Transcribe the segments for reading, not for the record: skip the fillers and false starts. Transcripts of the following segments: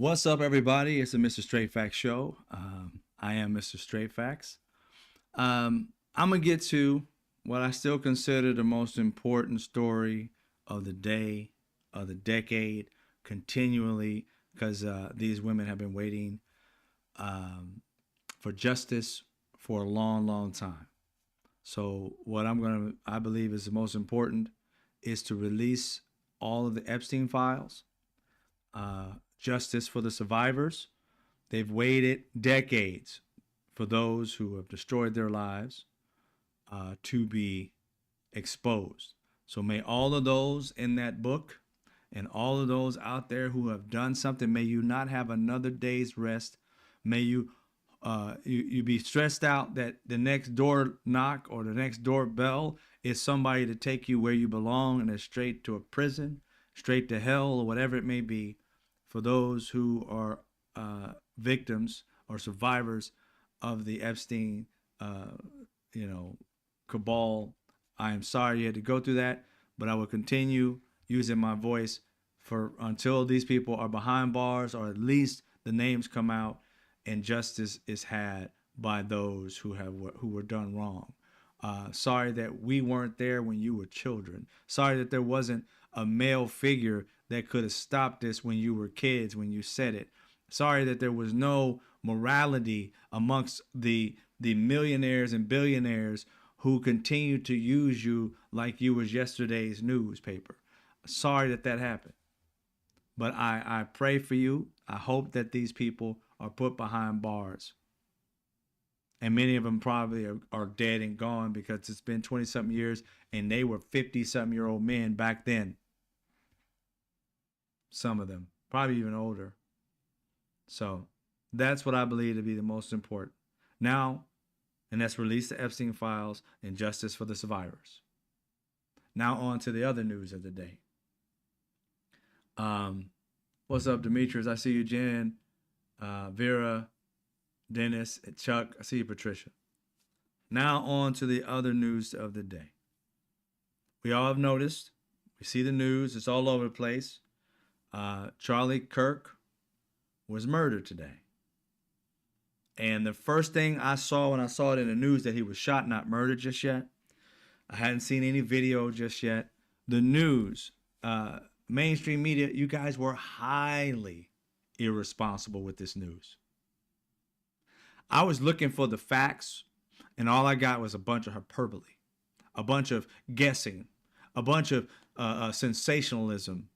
What's up, everybody? It's the Mr. Straight Facts Show. I am Mr. Straight Facts. I'm going to get to what I still consider the most important story of the day, of the decade, continually, because these women have been waiting for justice for a long, long time. So what I believe is the most important is to release all of the Epstein files, justice for the survivors. They've waited decades for those who have destroyed their lives to be exposed. So may all of those in that book and all of those out there who have done something, may you not have another day's rest. May you be stressed out that the next door knock or the next doorbell is somebody to take you where you belong and it's straight to a prison, straight to hell, or whatever it may be. For those who are victims or survivors of the Epstein, cabal, I am sorry you had to go through that, but I will continue using my voice for until these people are behind bars, or at least the names come out and justice is had by those who were done wrong. Sorry that we weren't there when you were children. Sorry that there wasn't a male figure that could have stopped this when you were kids, when you said it. Sorry that there was no morality amongst the millionaires and billionaires who continue to use you like you was yesterday's newspaper. Sorry that happened. But I pray for you. I hope that these people are put behind bars. And many of them probably are dead and gone, because it's been 20-something years and they were 50-something-year-old men back then. Some of them, probably even older. So that's what I believe to be the most important. Now, and that's release the Epstein files and justice for the survivors. Now on to the other news of the day. What's up, Demetrius? I see you, Jen, Vera, Dennis, and Chuck. I see you, Patricia. Now on to the other news of the day. We all have noticed. We see the news. It's all over the place. Charlie Kirk was murdered today. And the first thing I saw when I saw it in the news that he was shot, not murdered just yet. I hadn't seen any video just yet. The news, mainstream media, you guys were highly irresponsible with this news. I was looking for the facts, and all I got was a bunch of hyperbole, a bunch of guessing, a bunch of sensationalism.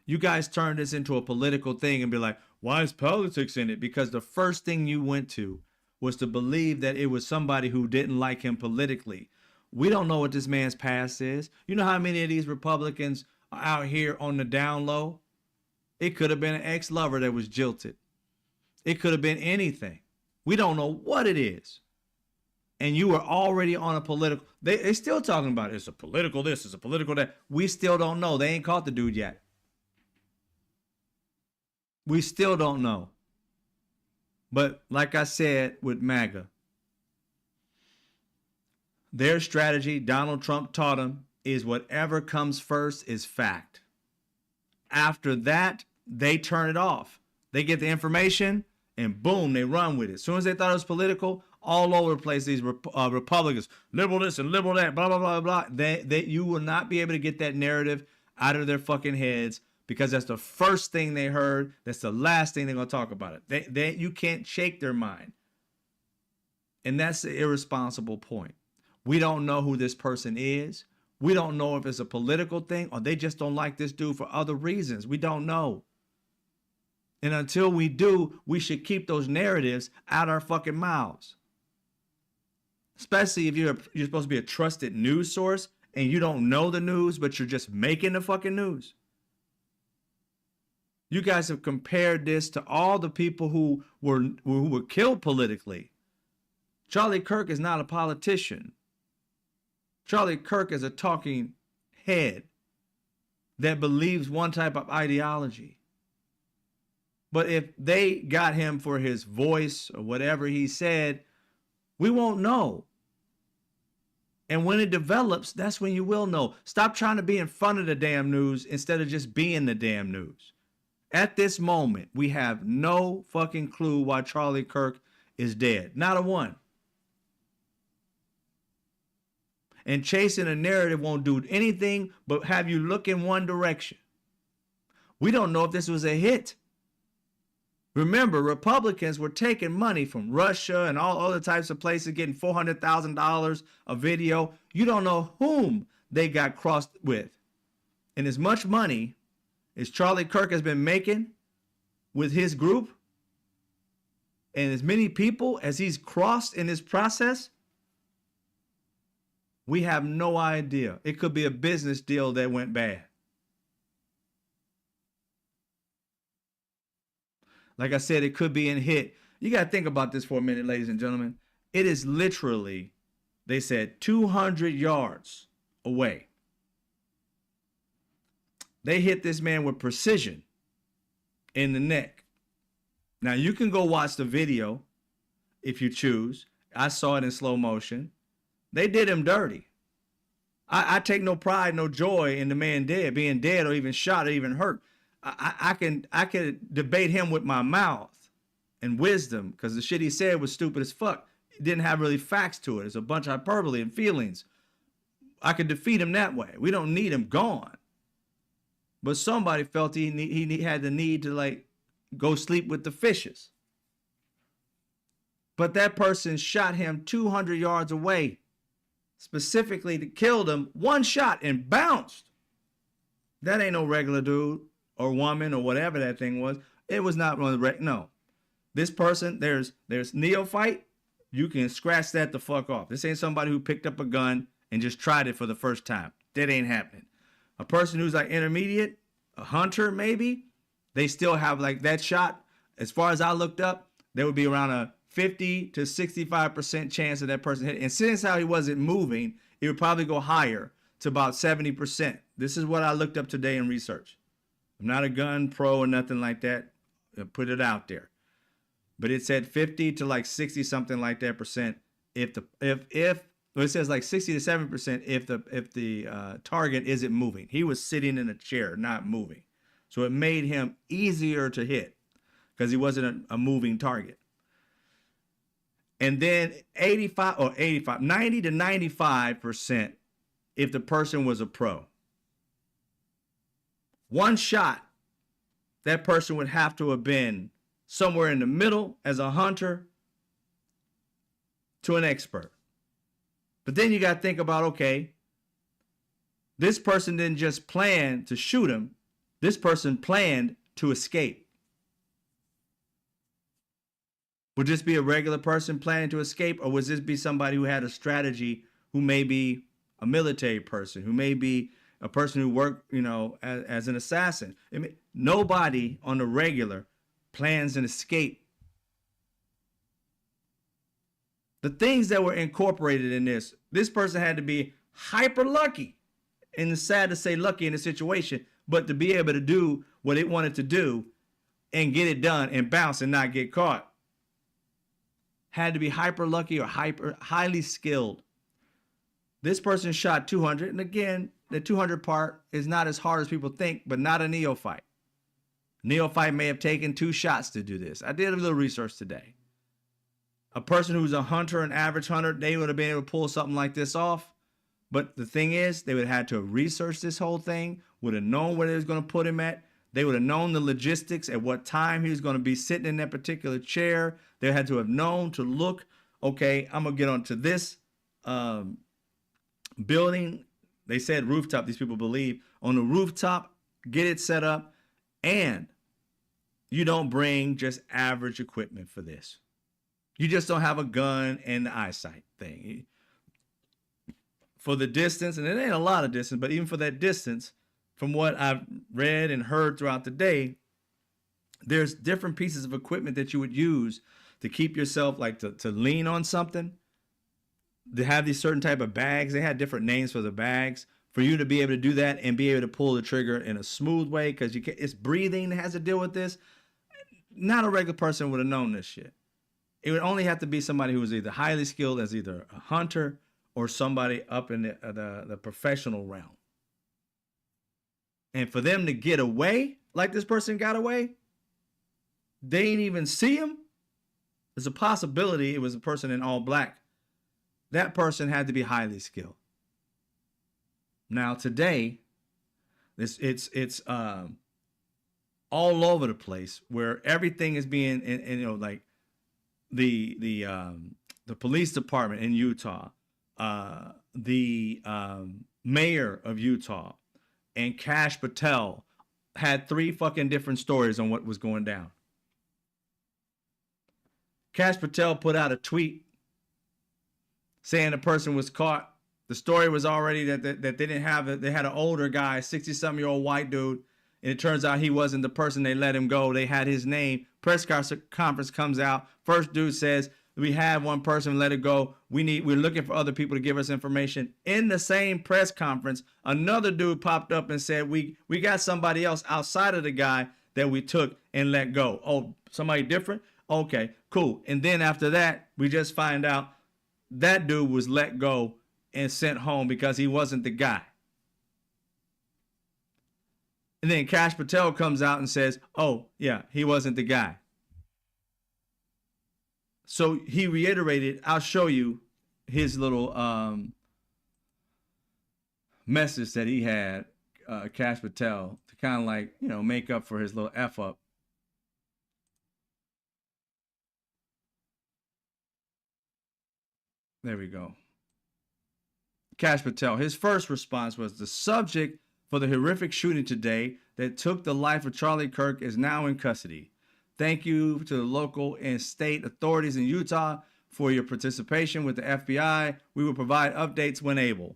You guys turned this into a political thing and be like, why is politics in it? Because the first thing you went to was to believe that it was somebody who didn't like him politically. We don't know what this man's past is. You know how many of these Republicans are out here on the down low? It could have been an ex-lover that was jilted. It could have been anything. We don't know what it is. And you were already on a political, they're still talking about it. It's a political this, it's a political that. We still don't know. They ain't caught the dude yet. We still don't know. But like I said with MAGA, their strategy, Donald Trump taught them, is whatever comes first is fact. After that, they turn it off. They get the information and boom, they run with it. As soon as they thought it was political, all over the place, these Republicans, liberal this and liberal that, blah, blah, blah, blah. You will not be able to get that narrative out of their fucking heads, because that's the first thing they heard. That's the last thing they're going to talk about it. You can't shake their mind. And that's the irresponsible point. We don't know who this person is. We don't know if it's a political thing or they just don't like this dude for other reasons. We don't know. And until we do, we should keep those narratives out our fucking mouths. Especially if you're supposed to be a trusted news source and you don't know the news, but you're just making the fucking news. You guys have compared this to all the people who were killed politically. Charlie Kirk is not a politician. Charlie Kirk is a talking head that believes one type of ideology. But if they got him for his voice or whatever he said, we won't know. And when it develops, that's when you will know. Stop trying to be in front of the damn news instead of just being the damn news. At this moment, we have no fucking clue why Charlie Kirk is dead. Not a one. And chasing a narrative won't do anything but have you look in one direction. We don't know if this was a hit. Remember, Republicans were taking money from Russia and all other types of places, getting $400,000 a video. You don't know whom they got crossed with. And as much money as Charlie Kirk has been making with his group, and as many people as he's crossed in this process, we have no idea. It could be a business deal that went bad. Like I said, it could be in hit. You got to think about this for a minute, ladies and gentlemen. It is literally, they said, 200 yards away. They hit this man with precision in the neck. Now, you can go watch the video if you choose. I saw it in slow motion. They did him dirty. I take no pride, no joy in the man being dead or even shot or even hurt. I can debate him with my mouth and wisdom because the shit he said was stupid as fuck. It didn't have really facts to it. It's a bunch of hyperbole and feelings. I could defeat him that way. We don't need him gone. But somebody felt he had the need to like go sleep with the fishes. But that person shot him 200 yards away, specifically to kill him. One shot and bounced. That ain't no regular dude or woman or whatever that thing was. It was not one of the no. This person, there's neophyte. You can scratch that the fuck off. This ain't somebody who picked up a gun and just tried it for the first time. That ain't happening. A person who's like intermediate, a hunter maybe, they still have like that shot. As far as I looked up, there would be around a 50 to 65% chance of that person hitting. And since how he wasn't moving, it would probably go higher to about 70%. This is what I looked up today in research. I'm not a gun pro or nothing like that. I'll put it out there. But it said 50 to like 60 something like that percent if well, it says like 60 to 7% if the target isn't moving. He was sitting in a chair, not moving. So it made him easier to hit because he wasn't a moving target. And then 90 to 95% if the person was a pro. One shot, that person would have to have been somewhere in the middle as a hunter to an expert. But then you got to think about, okay, this person didn't just plan to shoot him. This person planned to escape. Would this be a regular person planning to escape, or would this be somebody who had a strategy, who may be a military person, who may be a person who worked, as an assassin? I mean, nobody on the regular plans an escape. The things that were incorporated in this person had to be hyper lucky, and it's sad to say lucky in the situation, but to be able to do what it wanted to do and get it done and bounce and not get caught. Had to be hyper lucky or highly skilled. This person shot 200, and again, the 200 part is not as hard as people think, but not a neophyte. Neophyte may have taken 2 shots to do this. I did a little research today. A person who's a hunter, an average hunter, they would have been able to pull something like this off. But the thing is, they would have had to research this whole thing, would have known where they was going to put him at. They would have known the logistics at what time he was going to be sitting in that particular chair. They had to have known to look, okay, I'm going to get onto this building. They said rooftop, these people believe. On the rooftop, get it set up. And you don't bring just average equipment for this. You just don't have a gun and the eyesight thing. For the distance, and it ain't a lot of distance, but even for that distance, from what I've read and heard throughout the day, there's different pieces of equipment that you would use to keep yourself, like to lean on something. They have these certain type of bags. They had different names for the bags for you to be able to do that and be able to pull the trigger in a smooth way, because it's breathing that has to deal with this. Not a regular person would have known this shit. It would only have to be somebody who was either highly skilled as either a hunter or somebody up in the professional realm. And for them to get away like this person got away, they didn't even see him. There's a possibility it was a person in all black. That person had to be highly skilled. Now today, it's all over the place where everything is being, and like the police department in Utah, the mayor of Utah, and Kash Patel had 3 fucking different stories on what was going down. Kash Patel put out a tweet saying the person was caught. The story was already that they didn't have it. They had an older guy, 60-something-year-old white dude, and it turns out he wasn't the person. They let him go. They had his name. Press conference comes out. First dude says, we have one person, let it go. We're looking for other people to give us information. In the same press conference, another dude popped up and said, we got somebody else outside of the guy that we took and let go. Oh, somebody different? Okay, cool. And then after that, we just find out that dude was let go and sent home because he wasn't the guy. And then Kash Patel comes out and says, oh, yeah, he wasn't the guy. So he reiterated, I'll show you his little message that he had, Kash Patel, to kind of like, make up for his little F up. There we go. Kash Patel, his first response was, the subject for the horrific shooting today that took the life of Charlie Kirk is now in custody. Thank you to the local and state authorities in Utah for your participation with the FBI. We will provide updates when able.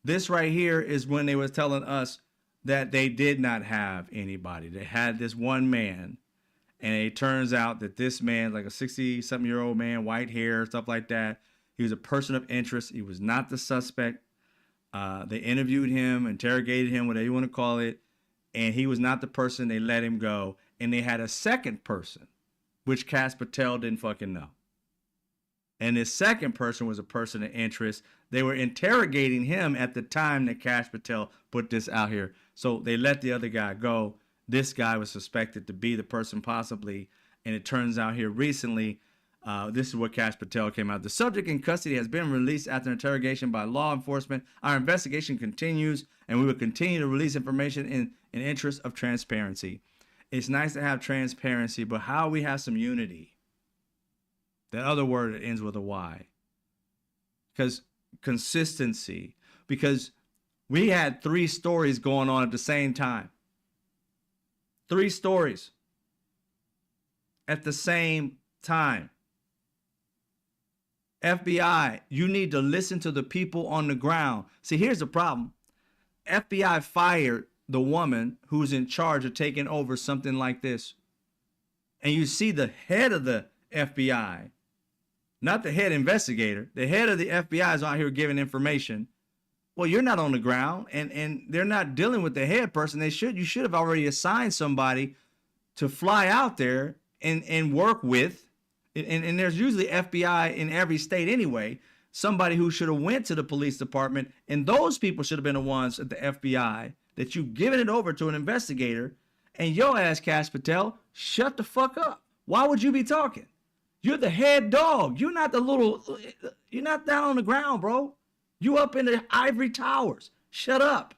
This right here is when they were telling us that they did not have anybody. They had this one man, and it turns out that this man, like a 60-something-year-old man, white hair, stuff like that, he was a person of interest. He was not the suspect. They interviewed him, interrogated him, whatever you want to call it, and he was not the person. They let him go. And they had a second person, which Kash Patel didn't fucking know. And this second person was a person of interest. They were interrogating him at the time that Kash Patel put this out here. So they let the other guy go. This guy was suspected to be the person possibly. And it turns out here recently, this is what Kash Patel came out. The subject in custody has been released after interrogation by law enforcement. Our investigation continues, and we will continue to release information in interest of transparency. It's nice to have transparency, but how we have some unity? That other word that ends with a Y. Because consistency. Because we had 3 stories going on at the same time. 3 stories at the same time. FBI, you need to listen to the people on the ground. See, here's the problem. FBI fired the woman who's in charge of taking over something like this. And you see the head of the FBI, not the head investigator, the head of the FBI is out here giving information. Well, you're not on the ground, and they're not dealing with the head person. You should have already assigned somebody to fly out there and work with. And there's usually FBI in every state anyway, somebody who should have went to the police department, and those people should have been the ones at the FBI that you've given it over to an investigator, and your ass, Kash Patel, shut the fuck up. Why would you be talking? You're the head dog. You're not you're not down on the ground, bro. You up in the ivory towers. Shut up.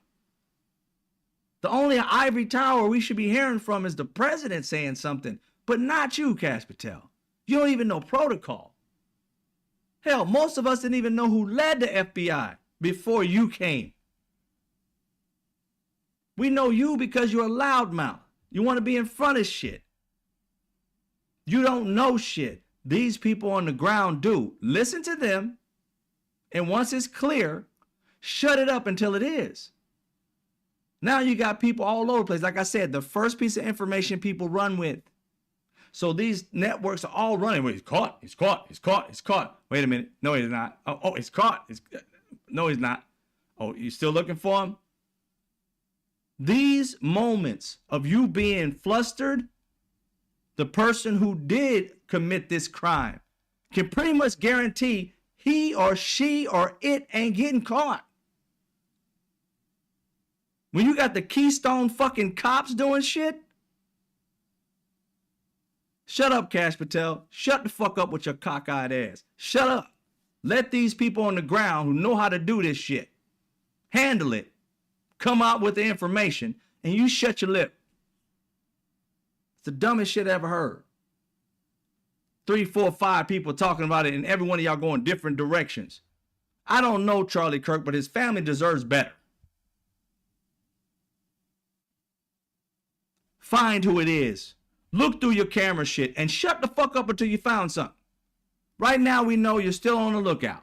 The only ivory tower we should be hearing from is the president saying something, but not you, Kash Patel. You don't even know protocol. Hell, most of us didn't even know who led the FBI before you came. We know you because you're a loudmouth. You want to be in front of shit. You don't know shit. These people on the ground do. Listen to them, and once it's clear, shut it up until it is. Now you got people all over the place. Like I said, the first piece of information people run with. So these networks are all running. Well, he's caught. He's caught. He's caught. He's caught. Wait a minute. No, he's not. Oh, he's caught. No, he's not. Oh, you still looking for him? These moments of you being flustered, the person who did commit this crime can pretty much guarantee he or she or it ain't getting caught. When you got the Keystone fucking cops doing shit, Shut up, Cash Patel. Shut the fuck up with your cockeyed ass. Shut up. Let these people on the ground who know how to do this shit handle it, come out with the information, and you shut your lip. It's the dumbest shit I ever heard. 3, 4, 5 people talking about it, and every one of y'all going different directions. I don't know Charlie Kirk, but his family deserves better. Find who it is. Look through your camera shit and shut the fuck up until you found something. Right now, we know you're still on the lookout.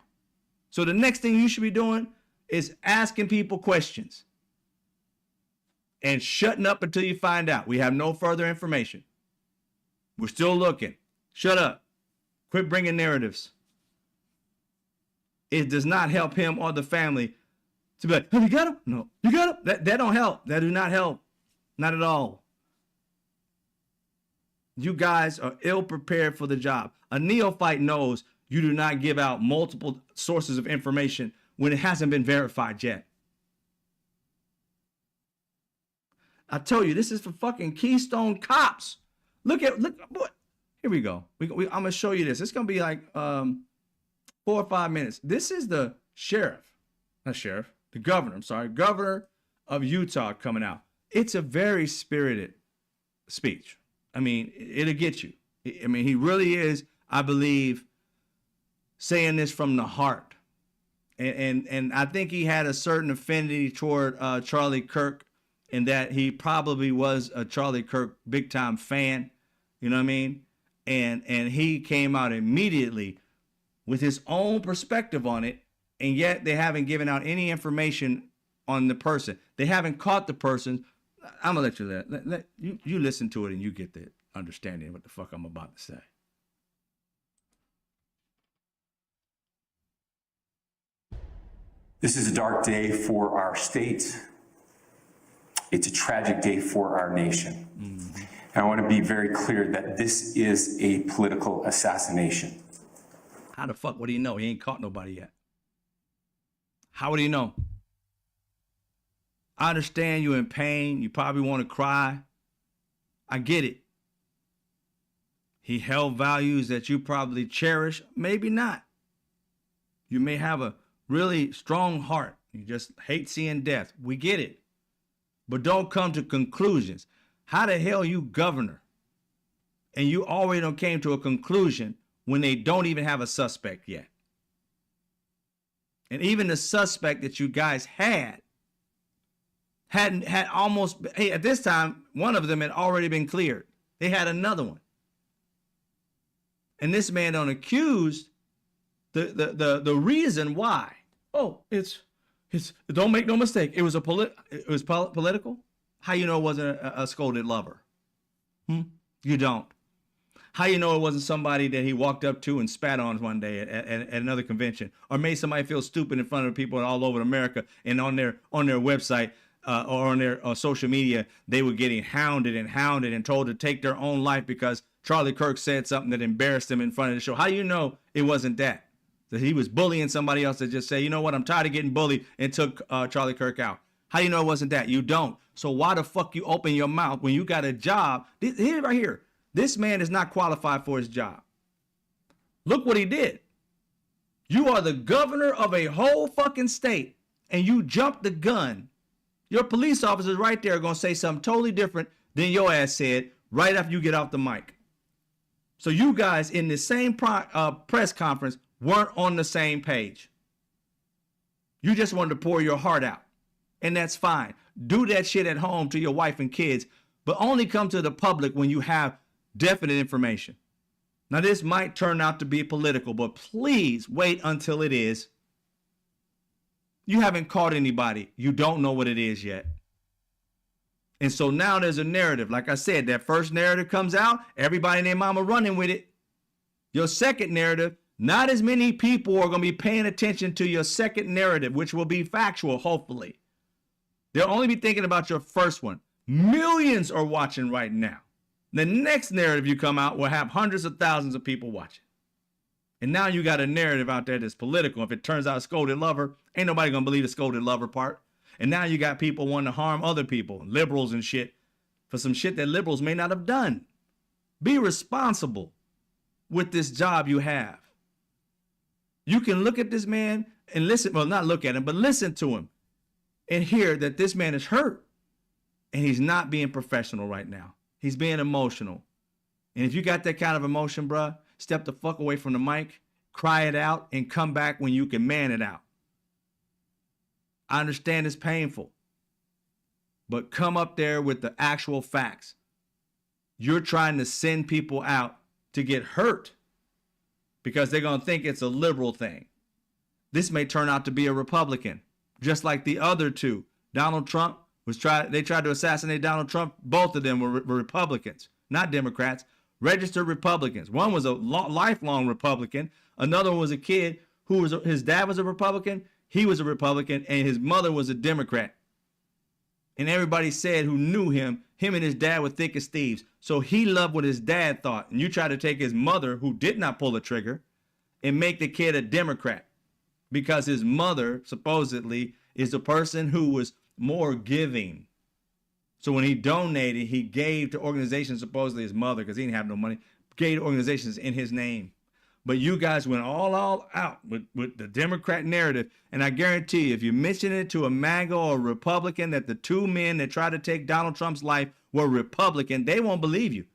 So the next thing you should be doing is asking people questions and shutting up until you find out. We have no further information. We're still looking. Shut up. Quit bringing narratives. It does not help him or the family to be like, oh, you got him? No. You got him? That don't help. That do not help. Not at all. You guys are ill prepared for the job. A neophyte knows you do not give out multiple sources of information when it hasn't been verified yet. I told you, this is for fucking Keystone Cops. Look, what? Here we go. I'm going to show you this. It's going to be like 4 or 5 minutes. This is the governor of Utah coming out. It's a very spirited speech. I mean, it'll get you. I mean, he really is, I believe, saying this from the heart. And I think he had a certain affinity toward Charlie Kirk, in that he probably was a Charlie Kirk big time fan. You know what I mean? And he came out immediately with his own perspective on it, and yet they haven't given out any information on the person. They haven't caught the person. I'm gonna let you listen to it and you get the understanding of what the fuck I'm about to say. This is a dark day for our state. It's a tragic day for our nation. Mm-hmm. And I want to be very clear that this is a political assassination. How the fuck would he know? He ain't caught nobody yet. How would he know? I understand you're in pain. You probably want to cry. I get it. He held values that you probably cherish. Maybe not. You may have a really strong heart. You just hate seeing death. We get it. But don't come to conclusions. How the hell you governor? And you already done came to a conclusion when they don't even have a suspect yet. And even the suspect that you guys had almost, hey, at this time, one of them had already been cleared. They had another one. And this man done accused the reason why. Oh, it's don't make no mistake. It was political. How you know it wasn't a scolded lover? You don't. How you know it wasn't somebody that he walked up to and spat on one day at another convention, or made somebody feel stupid in front of people all over America, and on their website or on their social media, they were getting hounded and told to take their own life because Charlie Kirk said something that embarrassed them in front of the show. How you know it wasn't that? That he was bullying somebody else that just say, you know what, I'm tired of getting bullied, and took Charlie Kirk out. How you know it wasn't that? You don't. So why the fuck you open your mouth when you got a job? Right here. This man is not qualified for his job. Look what he did. You are the governor of a whole fucking state, and you jumped the gun. Your police officers right there are going to say something totally different than your ass said right after you get off the mic. So you guys in the same press conference weren't on the same page. You just wanted to pour your heart out, and that's fine. Do that shit at home to your wife and kids, but only come to the public when you have definite information. Now, this might turn out to be political, but please wait until it is. You haven't caught anybody. You don't know what it is yet. And so now there's a narrative. Like I said, that first narrative comes out, everybody and their mama running with it. Your second narrative, not as many people are going to be paying attention to your second narrative, which will be factual, hopefully. They'll only be thinking about your first one. Millions are watching right now. The next narrative you come out will have hundreds of thousands of people watching. And now you got a narrative out there that's political. If it turns out a scolded lover, ain't nobody going to believe the scolded lover part. And now you got people wanting to harm other people, liberals and shit, for some shit that liberals may not have done. Be responsible with this job you have. You can look at this man and listen, well, not look at him, but listen to him and hear that this man is hurt and he's not being professional right now. He's being emotional. And if you got that kind of emotion, bruh, step the fuck away from the mic, cry it out, and come back when you can man it out. I understand it's painful, but come up there with the actual facts. You're trying to send people out to get hurt because they're going to think it's a liberal thing. This may turn out to be a Republican, just like the other two. Donald Trump they tried to assassinate Donald Trump. Both of them were Republicans, not Democrats, registered Republicans. One was a lifelong Republican. Another one was a kid who his dad was a Republican. He was a Republican and his mother was a Democrat. And everybody said who knew him and his dad were thick as thieves. So he loved what his dad thought. And you try to take his mother, who did not pull the trigger, and make the kid a Democrat because his mother supposedly is the person who was more giving. So when he donated, he gave to organizations, supposedly his mother, because he didn't have no money, gave to organizations in his name. But you guys went all out with the Democrat narrative. And I guarantee you, if you mention it to a MAGA or a Republican that the two men that tried to take Donald Trump's life were Republican, they won't believe you.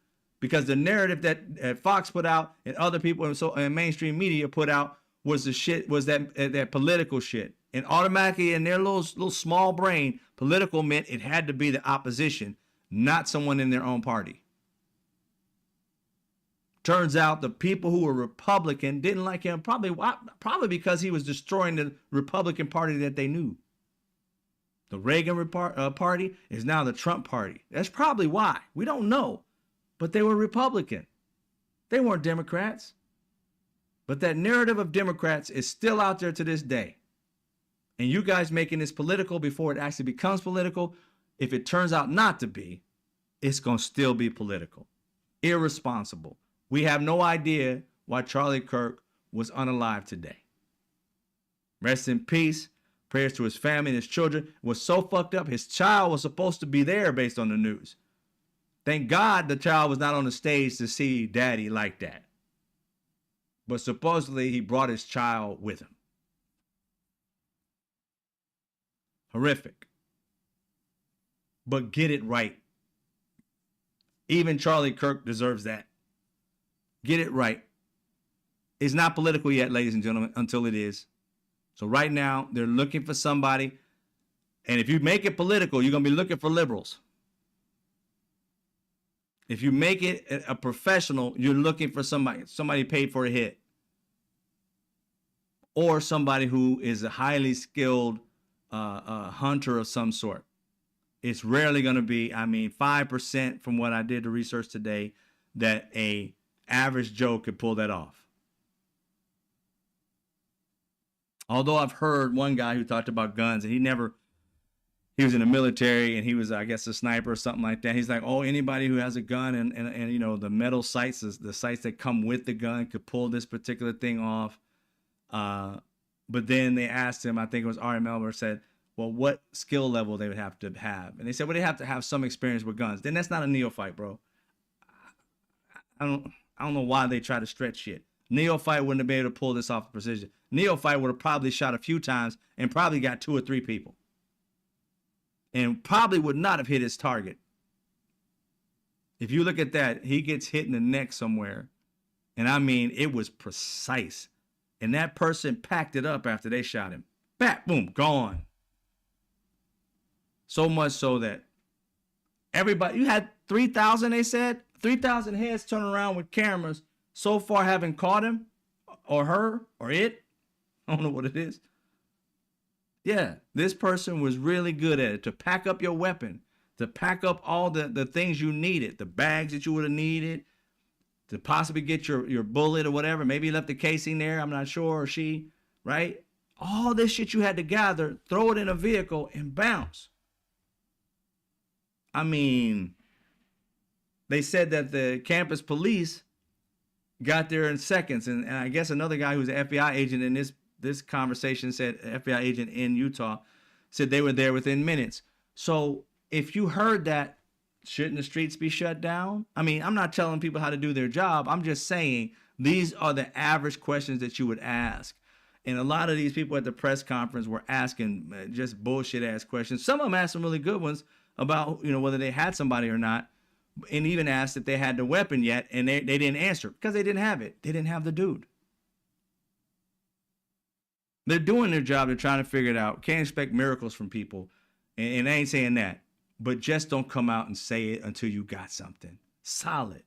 Because the narrative that Fox put out and other people and mainstream media put out was that political shit. And automatically in their little small brain, political meant it had to be the opposition, not someone in their own party. Turns out the people who were Republican didn't like him probably because he was destroying the Republican Party that they knew. The Reagan Party is now the Trump Party. That's probably why. We don't know. But they were Republican. They weren't Democrats. But that narrative of Democrats is still out there to this day. And you guys making this political before it actually becomes political, if it turns out not to be, it's going to still be political. Irresponsible. We have no idea why Charlie Kirk was unalive today. Rest in peace. Prayers to his family and his children. It was so fucked up. His child was supposed to be there based on the news. Thank God the child was not on the stage to see daddy like that. But supposedly he brought his child with him. Horrific. But get it right. Even Charlie Kirk deserves that. Get it right. It's not political yet, ladies and gentlemen, until it is. So right now, they're looking for somebody. And if you make it political, you're going to be looking for liberals. If you make it a professional, you're looking for somebody paid for a hit. Or somebody who is a highly skilled hunter of some sort. It's rarely going to be, 5% from what I did the research today, that a average Joe could pull that off. Although I've heard one guy who talked about guns, and he was in the military and he was, I guess, a sniper or something like that. He's like, oh, anybody who has a gun and you know, the metal sights, the sights that come with the gun could pull this particular thing off. But then they asked him, I think it was Ari Melber, said, well, what skill level they would have to have. And they said, well, they have to have some experience with guns. Then that's not a neophyte, bro. I don't know why they try to stretch shit. Neophyte wouldn't have been able to pull this off with precision. Neophyte would have probably shot a few times and probably got 2 or 3 people. And probably would not have hit his target. If you look at that, he gets hit in the neck somewhere. And it was precise. And that person packed it up after they shot him. Bat, boom, gone. So much so that everybody, you had 3,000, they said, 3,000 heads turn around with cameras so far haven't caught him or her or it. I don't know what it is. Yeah, this person was really good at it, to pack up your weapon, to pack up all the things you needed, the bags that you would have needed, to possibly get your bullet or whatever. Maybe you left the casing there, I'm not sure, or she, right? All this shit you had to gather, throw it in a vehicle and bounce. They said that the campus police got there in seconds. And I guess another guy who's an FBI agent in this conversation said, FBI agent in Utah, said they were there within minutes. So if you heard that shouldn't the streets be shut down? I mean, I'm not telling people how to do their job. I'm just saying these are the average questions that you would ask. And a lot of these people at the press conference were asking just bullshit ass questions. Some of them asked some really good ones about, whether they had somebody or not, and even asked if they had the weapon yet, and they didn't answer because they didn't have it. They didn't have the dude. They're doing their job. They're trying to figure it out. Can't expect miracles from people. And I ain't saying that. But just don't come out and say it until you got something solid.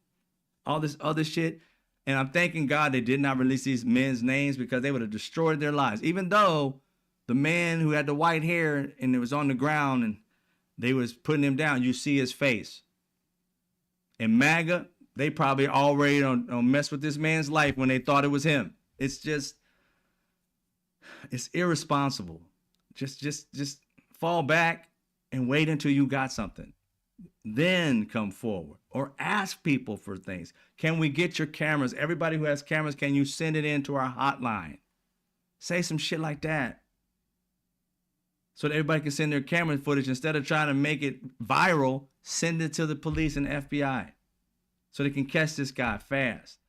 All this other shit. And I'm thanking God they did not release these men's names because they would have destroyed their lives. Even though the man who had the white hair and it was on the ground and they was putting him down, you see his face. And MAGA, they probably already don't mess with this man's life when they thought it was him. It's just, it's irresponsible. Just fall back and wait until you got something. Then come forward or ask people for things. Can we get your cameras? Everybody who has cameras, can you send it into our hotline? Say some shit like that. So that everybody can send their camera footage. Instead of trying to make it viral, send it to the police and FBI so they can catch this guy fast.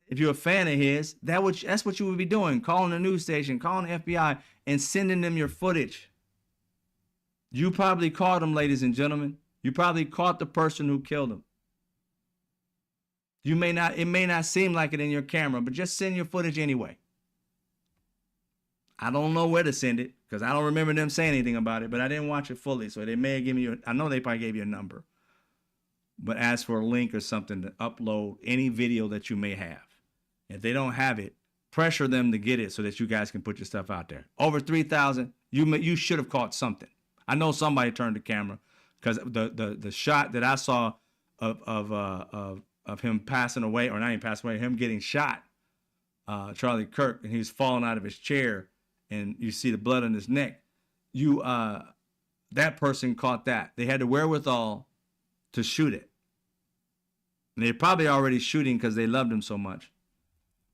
If you're a fan of his, that's what you would be doing. Calling the news station, calling the FBI, and sending them your footage. You probably caught him, ladies and gentlemen. You probably caught the person who killed him. It may not seem like it in your camera, but just send your footage anyway. I don't know where to send it because I don't remember them saying anything about it, but I didn't watch it fully. So they may have given you, I know they probably gave you a number, but ask for a link or something to upload any video that you may have. If they don't have it, pressure them to get it so that you guys can put your stuff out there. Over 3,000, you should have caught something. I know somebody turned the camera because the shot that I saw of him passing away, or not even passing away, him getting shot, Charlie Kirk, and he was falling out of his chair, and you see the blood on his neck. That person caught that. They had the wherewithal to shoot it. And they're probably already shooting because they loved him so much.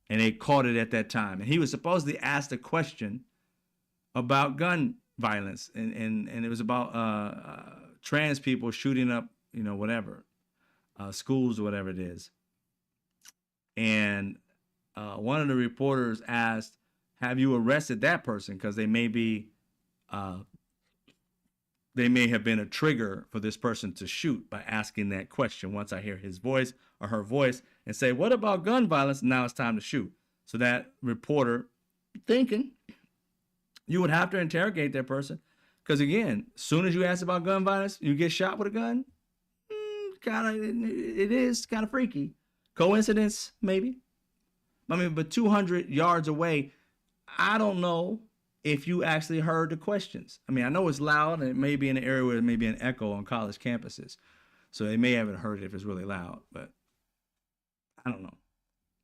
And they caught it at that time. And he was supposedly asked a question about gun violence. And it was about trans people shooting up, whatever, schools or whatever it is. And one of the reporters asked, have you arrested that person? Because they may have been a trigger for this person to shoot by asking that question. Once I hear his voice or her voice and say, what about gun violence? Now it's time to shoot. So that reporter thinking you would have to interrogate that person. Because again, as soon as you ask about gun violence, you get shot with a gun. It is kind of freaky. Coincidence, maybe. I mean, but 200 yards away, I don't know if you actually heard the questions. I mean, I know it's loud and it may be in an area where there may be an echo on college campuses. So they may haven't heard it if it's really loud, but I don't know.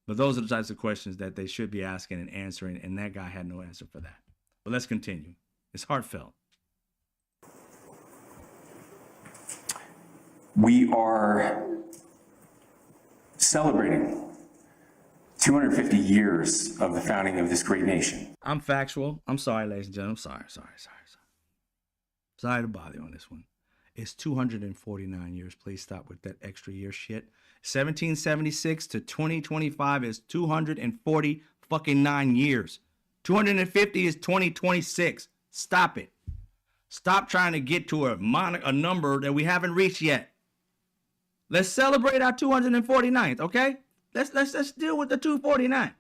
But those are the types of questions that they should be asking and answering, and that guy had no answer for that. But let's continue. It's heartfelt. We are celebrating 250 years of the founding of this great nation. I'm factual. I'm sorry, ladies and gentlemen. I'm sorry. Sorry to bother you on this one. It's 249 years. Please stop with that extra year shit. 1776 to 2025 is 240 fucking 9 years. 250 is 2026. Stop it. Stop trying to get to a number that we haven't reached yet. Let's celebrate our 249th, okay? Let's deal with the 249.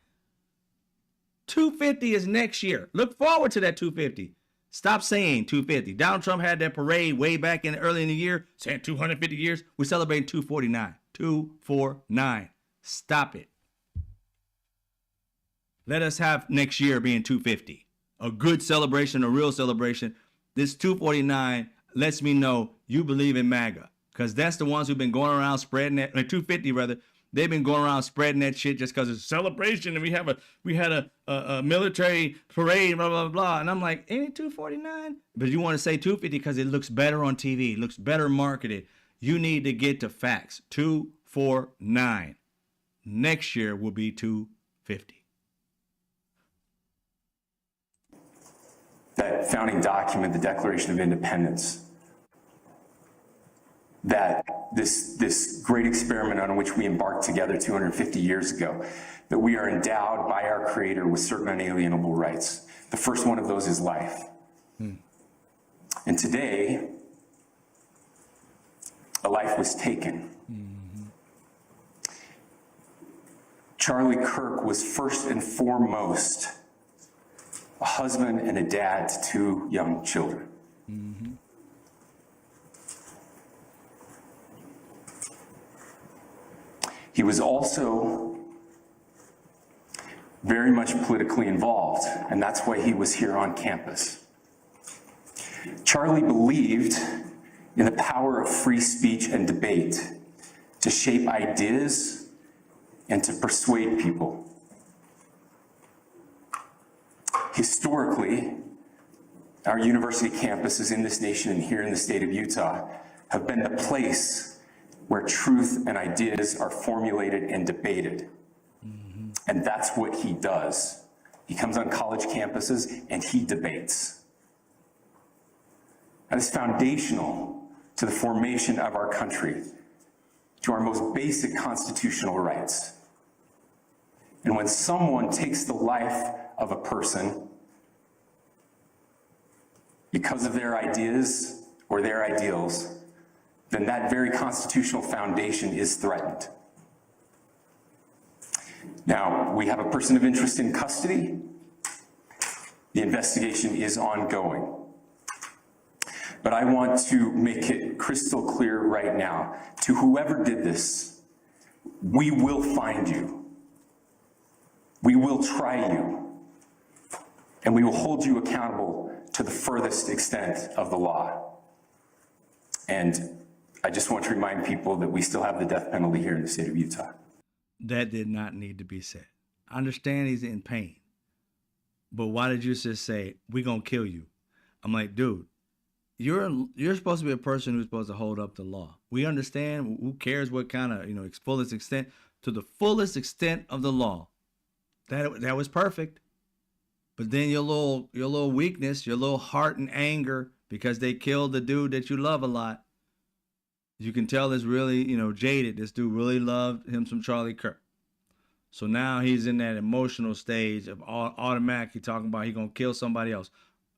250 is next year. Look forward to that 250. Stop saying 250. Donald Trump had that parade way back early in the year saying 250 years. We're celebrating 249. 249. Stop it. Let us have next year being 250. A good celebration, a real celebration. This 249 lets me know you believe in MAGA. Because that's the ones who've been going around spreading that, 250 rather. They've been going around spreading that shit just because it's a celebration and we had a military parade, blah, blah, blah. And I'm like, ain't it 249? But you want to say 250 because it looks better on TV, looks better marketed. You need to get to facts. 249. Next year will be 250. That founding document, the Declaration of Independence, that this great experiment on which we embarked together 250 years ago, that we are endowed by our Creator with certain unalienable rights. The first one of those is life. And today, a life was taken. Charlie Kirk was first and foremost a husband and a dad to two young children. He was also very much politically involved, and that's why he was here on campus. Charlie believed in the power of free speech and debate to shape ideas and to persuade people. Historically, our university campuses in this nation and here in the state of Utah have been the place where truth and ideas are formulated and debated. And that's what he does. He comes on college campuses and he debates. That is foundational to the formation of our country, to our most basic constitutional rights. And when someone takes the life of a person because of their ideas or their ideals, then that very constitutional foundation is threatened. Now, we have a person of interest in custody. The investigation is ongoing. But I want to make it crystal clear right now, to whoever did this, we will find you. We will try you. And we will hold you accountable to the furthest extent of the law. And I just want to remind people that we still have the death penalty here in the state of Utah. That did not need to be said. I understand he's in pain, but why did you just say, we're going to kill you? I'm like, dude, you're supposed to be a person who's supposed to hold up the law. We understand. Who cares what kind of, fullest extent, to the fullest extent of the law. That was perfect. But then your little weakness, your little heart and anger, because they killed the dude that you love a lot. You can tell it's really, jaded. This dude really loved him some Charlie Kirk. So now he's in that emotional stage of automatically talking about he's going to kill somebody else.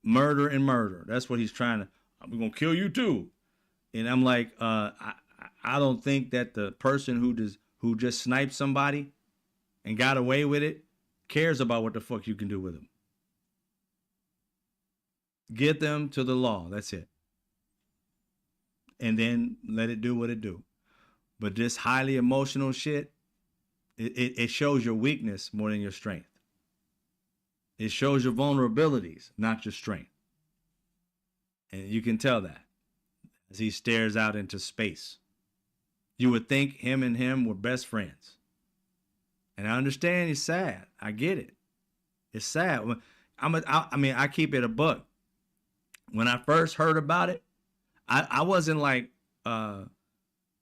Murder and murder. That's what he's trying to, I'm going to kill you too. And I'm like, I don't think that the person who just sniped somebody and got away with it cares about what the fuck you can do with them. Get them to the law. That's it. And then let it do what it do. But this highly emotional shit, it shows your weakness more than your strength. It shows your vulnerabilities, not your strength. And you can tell that as he stares out into space. You would think him and him were best friends. And I understand he's sad. I get it. It's sad. I keep it a buck. When I first heard about it, I wasn't like, I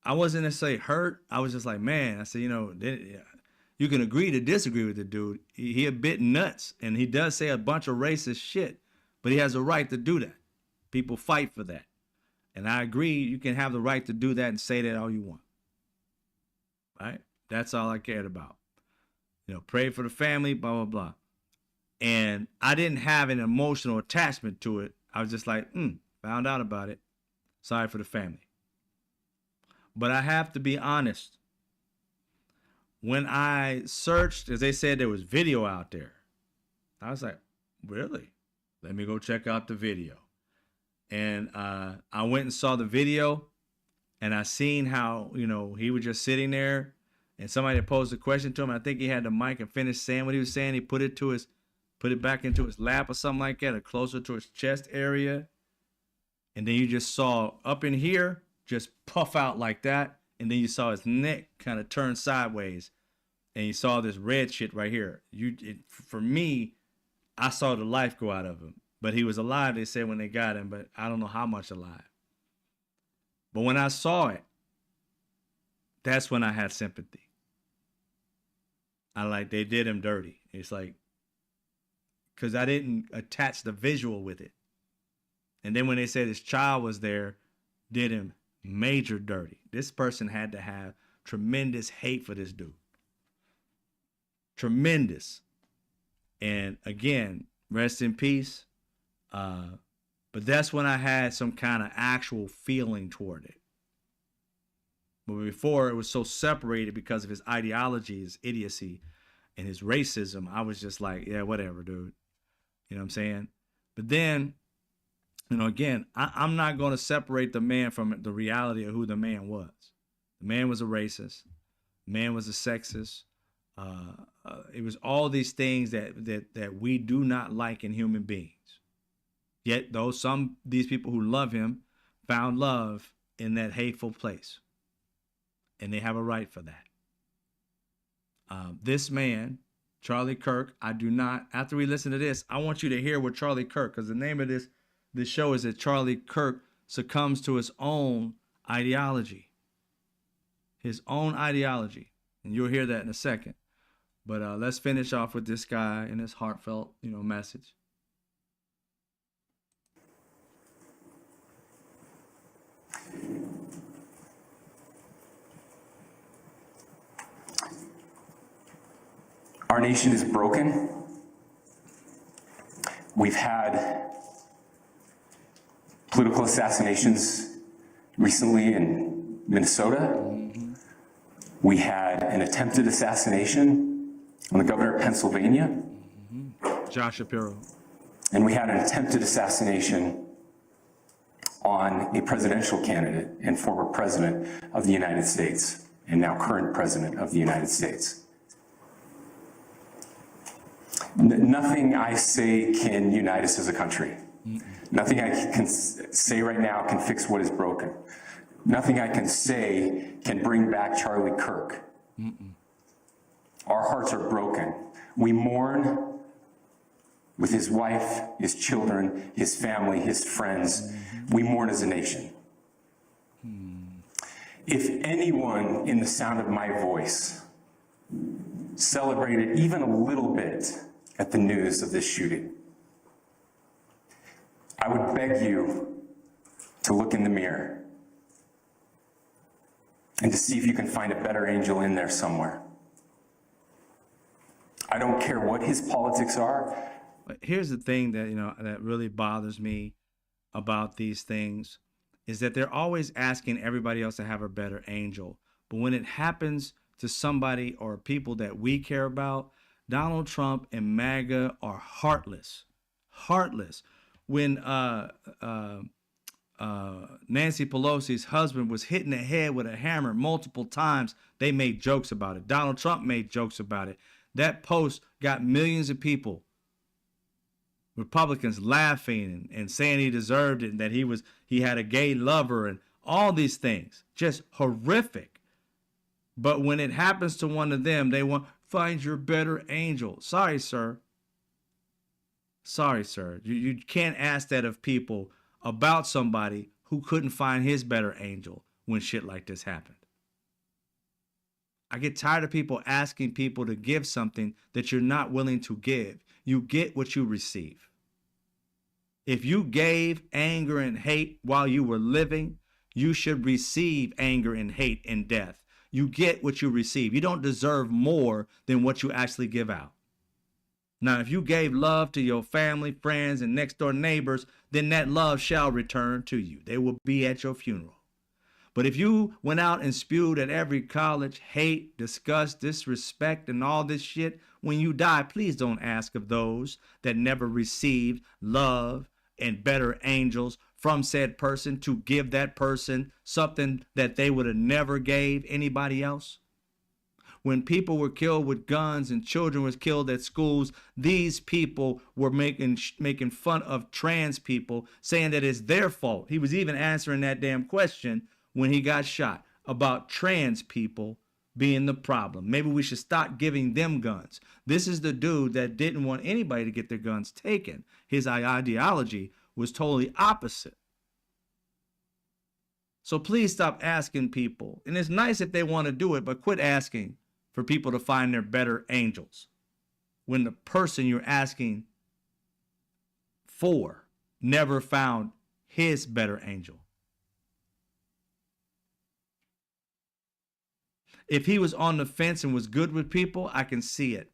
wasn't necessarily hurt. I was just like, man, I said, you can agree to disagree with the dude. He a bit nuts, and he does say a bunch of racist shit, but he has a right to do that. People fight for that. And I agree, you can have the right to do that and say that all you want. Right? That's all I cared about. Pray for the family, blah, blah, blah. And I didn't have an emotional attachment to it. I was just like, found out about it. Sorry for the family. But I have to be honest. When I searched, as they said, there was video out there. I was like, really? Let me go check out the video. And I went and saw the video, and I seen how, he was just sitting there, and somebody had posed a question to him. I think he had the mic and finished saying what he was saying. He put it back into his lap or something like that, or closer to his chest area. And then you just saw up in here, just puff out like that. And then you saw his neck kind of turn sideways. And you saw this red shit right here. For me, I saw the life go out of him. But he was alive, they said, when they got him. But I don't know how much alive. But when I saw it, that's when I had sympathy. They did him dirty. It's like, because I didn't attach the visual with it. And then when they said his child was there, did him major dirty. This person had to have tremendous hate for this dude. Tremendous. And again, rest in peace. But that's when I had some kind of actual feeling toward it. But before, it was so separated because of his ideology, his idiocy, and his racism. I was just like, yeah, whatever, dude. You know what I'm saying? But then, again, I'm not going to separate the man from the reality of who the man was. The man was a racist. The man was a sexist. It was all these things that we do not like in human beings. Yet, though these people who love him found love in that hateful place. And they have a right for that. This man, Charlie Kirk, after we listen to this, I want you to hear what Charlie Kirk, because the name of this show is that Charlie Kirk succumbs to his own ideology. His own ideology. And you'll hear that in a second. But let's finish off with this guy and his heartfelt, message. Our nation is broken. We've had political assassinations recently in Minnesota. We had an attempted assassination on the governor of Pennsylvania. Josh Shapiro. And we had an attempted assassination on a presidential candidate and former president of the United States, and now current president of the United States. Nothing I say can unite us as a country. Nothing I can say right now can fix what is broken. Nothing I can say can bring back Charlie Kirk. Our hearts are broken. We mourn with his wife, his children, his family, his friends. We mourn as a nation. If anyone in the sound of my voice celebrated even a little bit at the news of this shooting, I would beg you to look in the mirror and to see if you can find a better angel in there somewhere. I don't care what his politics are. Here's the thing that, that really bothers me about these things is that they're always asking everybody else to have a better angel. But when it happens to somebody or people that we care about, Donald Trump and MAGA are heartless. Heartless. When Nancy Pelosi's husband was hit in the head with a hammer multiple times, they made jokes about it. Donald Trump made jokes about it. That post got millions of people, Republicans, laughing and saying he deserved it and that he had a gay lover and all these things. Just horrific. But when it happens to one of them, they want, find your better angel. Sorry, sir. Sorry, sir. You can't ask that of people about somebody who couldn't find his better angel when shit like this happened. I get tired of people asking people to give something that you're not willing to give. You get what you receive. If you gave anger and hate while you were living, you should receive anger and hate and death. You get what you receive. You don't deserve more than what you actually give out. Now, if you gave love to your family, friends, and next door neighbors, then that love shall return to you. They will be at your funeral. But if you went out and spewed at every college hate, disgust, disrespect, and all this shit, when you die, please don't ask of those that never received love and better angels from said person to give that person something that they would have never gave anybody else. When people were killed with guns and children was killed at schools, these people were making fun of trans people, saying that it's their fault. He was even answering that damn question when he got shot about trans people being the problem. Maybe we should stop giving them guns. This is the dude that didn't want anybody to get their guns taken. His ideology was totally opposite. So please stop asking people. And it's nice if they want to do it, but quit asking for people to find their better angels when the person you're asking for never found his better angel. If he was on the fence and was good with people, I can see it.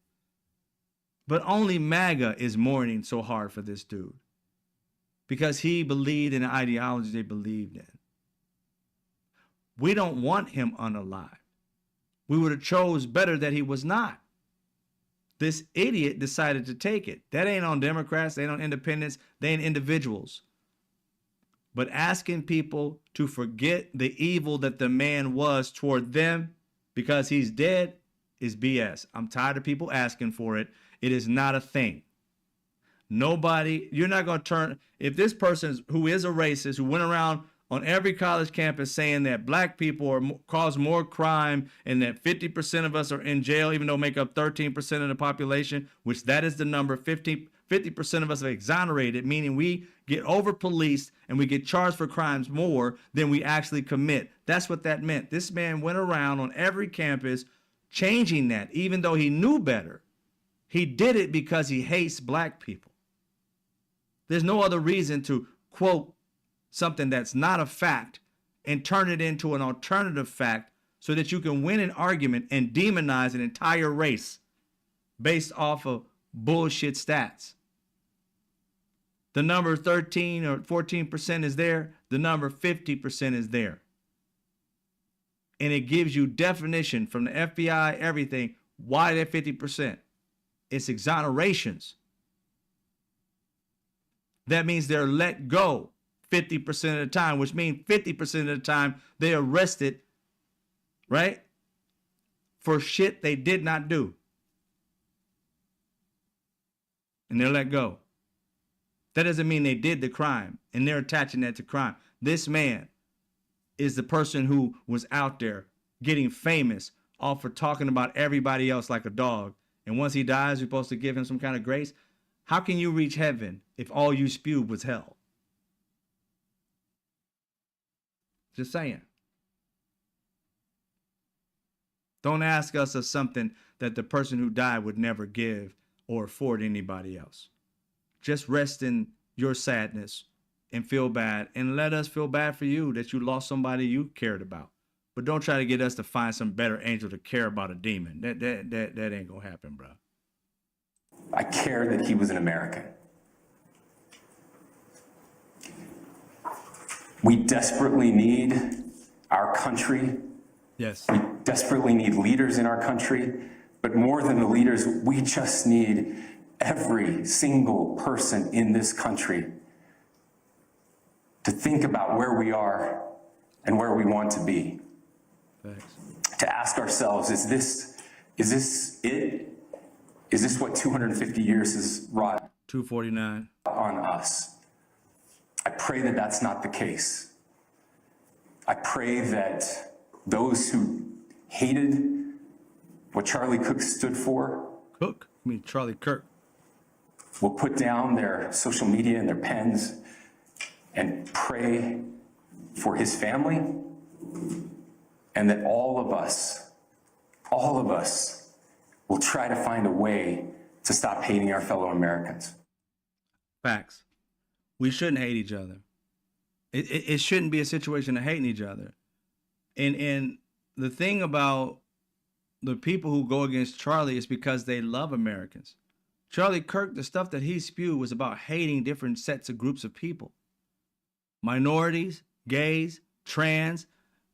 But only MAGA is mourning so hard for this dude because he believed in the ideology they believed in. We don't want him unalive. We would have chose better that he was not. This idiot decided to take it. That ain't on Democrats. They ain't on independents. They ain't individuals. But asking people to forget the evil that the man was toward them because he's dead is BS. I'm tired of people asking for it. It is not a thing. Nobody, you're not going to turn, if this person who is a racist, who went around on every college campus saying that black people cause more crime and that 50% of us are in jail, even though make up 13% of the population, which that is the number, 50% of us are exonerated, meaning we get over-policed and we get charged for crimes more than we actually commit. That's what that meant. This man went around on every campus changing that, even though he knew better. He did it because he hates black people. There's no other reason to quote something that's not a fact and turn it into an alternative fact so that you can win an argument and demonize an entire race based off of bullshit stats. The number 13 or 14% is there. The number 50% is there. And it gives you definition from the FBI, everything. Why that 50%? It's exonerations. That means they're let go 50% of the time, which means 50% of the time they arrested, right? For shit they did not do. And they're let go. That doesn't mean they did the crime and they're attaching that to crime. This man is the person who was out there getting famous off for talking about everybody else like a dog. And once he dies, you're supposed to give him some kind of grace. How can you reach heaven if all you spewed was hell? Just saying. Don't ask us of something that the person who died would never give or afford anybody else. Just rest in your sadness and feel bad, and let us feel bad for you that you lost somebody you cared about. But don't try to get us to find some better angel to care about a demon. That ain't gonna happen, bro. I care that he was an American. We desperately need our country. Yes. We desperately need leaders in our country. But more than the leaders, we just need every single person in this country to think about where we are and where we want to be. Thanks. To ask ourselves, is this it? Is this what 250 years has wrought 249 on us? I pray that that's not the case. I pray that those who hated what Charlie Kirk stood for, Cook? I mean Charlie Kirk. will put down their social media and their pens and pray for his family, and that all of us will try to find a way to stop hating our fellow Americans. Facts. We shouldn't hate each other. It shouldn't be a situation of hating each other. And the thing about the people who go against Charlie is because they love Americans. Charlie Kirk, the stuff that he spewed was about hating different sets of groups of people. Minorities, gays, trans,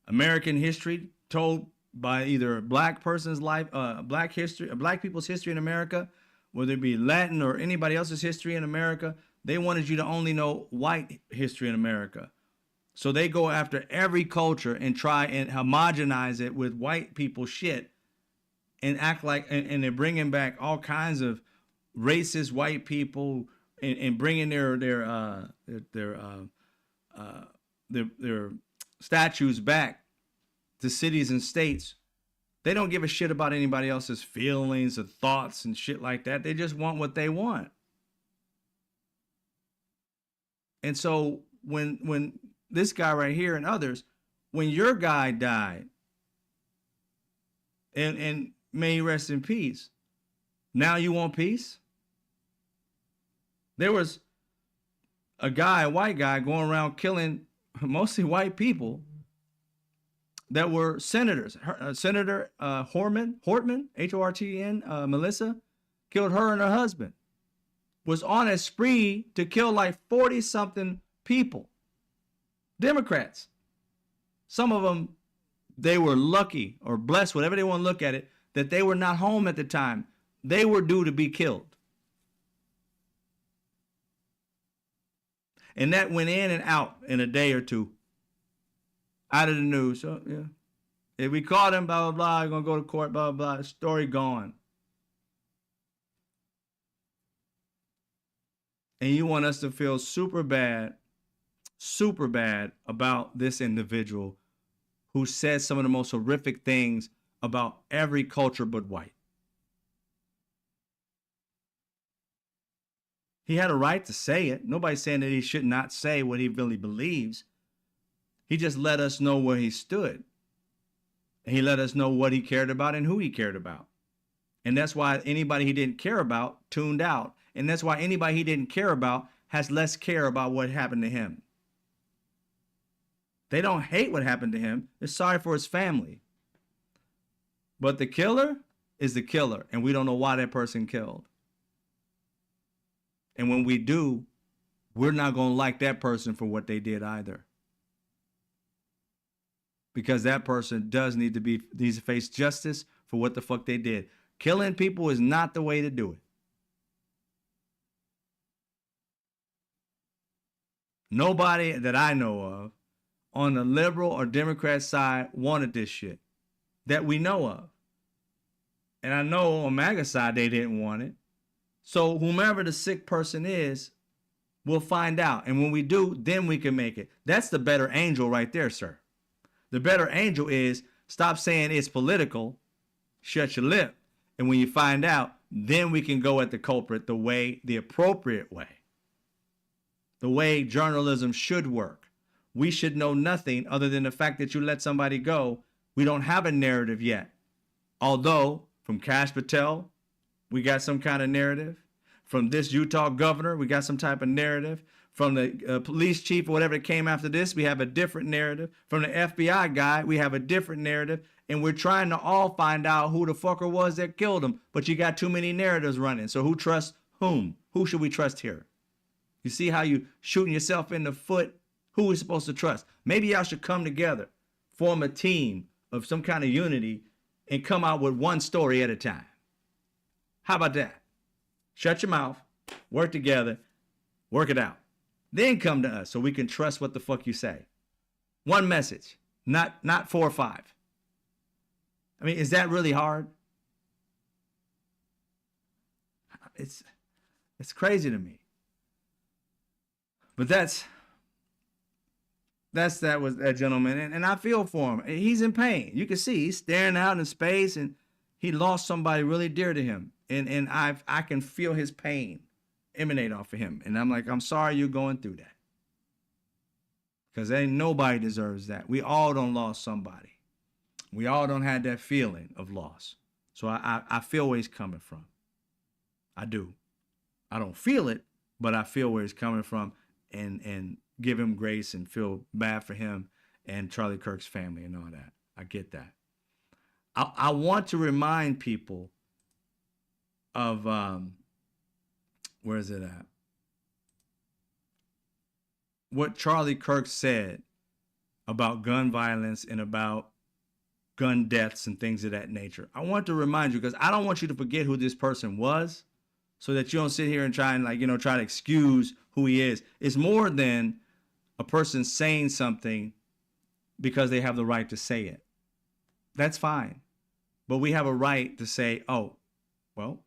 American history told by either a black person's life, black people's history in America, whether it be Latin or anybody else's history in America. They wanted you to only know white history in America. So they go after every culture and try and homogenize it with white people shit and act like, and they're bringing back all kinds of racist white people and bringing their statues back to cities and states. They don't give a shit about anybody else's feelings or thoughts and shit like that. They just want what they want. And so when this guy right here and others, when your guy died, and may he rest in peace, now you want peace? There was a white guy going around killing mostly white people that were senators. Senator Hortman, Hortman, Melissa, killed her and her husband. Was on a spree to kill like 40-something people. Democrats. Some of them, they were lucky or blessed, whatever they want to look at it, that they were not home at the time. They were due to be killed. And that went in and out in a day or two. Out of the news. So, yeah. If we caught him, blah, blah, blah, going to go to court, blah, blah, blah. Story gone. And you want us to feel super bad about this individual who said some of the most horrific things about every culture but white. He had a right to say it. Nobody's saying that he should not say what he really believes. He just let us know where he stood. And he let us know what he cared about and who he cared about. And that's why anybody he didn't care about tuned out. And that's why anybody he didn't care about has less care about what happened to him. They don't hate what happened to him. They're sorry for his family. But the killer is the killer. And we don't know why that person killed. And when we do, we're not going to like that person for what they did either. Because that person needs to face justice for what the fuck they did. Killing people is not the way to do it. Nobody that I know of on the liberal or Democrat side wanted this shit that we know of. And I know on MAGA side they didn't want it. So whomever the sick person is, we'll find out. And when we do, then we can make it. That's the better angel right there, sir. The better angel is stop saying it's political, shut your lip. And when you find out, then we can go at the culprit the appropriate way. The way journalism should work. We should know nothing other than the fact that you let somebody go. We don't have a narrative yet. Although, from Kash Patel, we got some kind of narrative. From this Utah governor, we got some type of narrative. From the police chief or whatever that came after this, we have a different narrative. From the FBI guy, we have a different narrative. And we're trying to all find out who the fucker was that killed him. But you got too many narratives running. So who trusts whom? Who should we trust here? You see how you shooting yourself in the foot? Who are we supposed to trust? Maybe y'all should come together, form a team of some kind of unity, and come out with one story at a time. How about that? Shut your mouth, work together, work it out. Then come to us so we can trust what the fuck you say. One message, not 4 or 5. I mean, is that really hard? It's crazy to me. But that was that gentleman, and I feel for him. He's in pain. You can see he's staring out in space, and he lost somebody really dear to him, and I can feel his pain emanate off of him, and I'm like, I'm sorry you're going through that, because ain't nobody deserves that. We all don't lost somebody. We all don't have that feeling of loss. So I feel where he's coming from. I do. I don't feel it, but I feel where he's coming from. And give him grace and feel bad for him and Charlie Kirk's family and all that. I get that. I want to remind people of, where is it at? What Charlie Kirk said about gun violence and about gun deaths and things of that nature. I want to remind you because I don't want you to forget who this person was, so that you don't sit here and try and try to excuse who he is. It's more than a person saying something because they have the right to say it. That's fine. But we have a right to say, oh, well,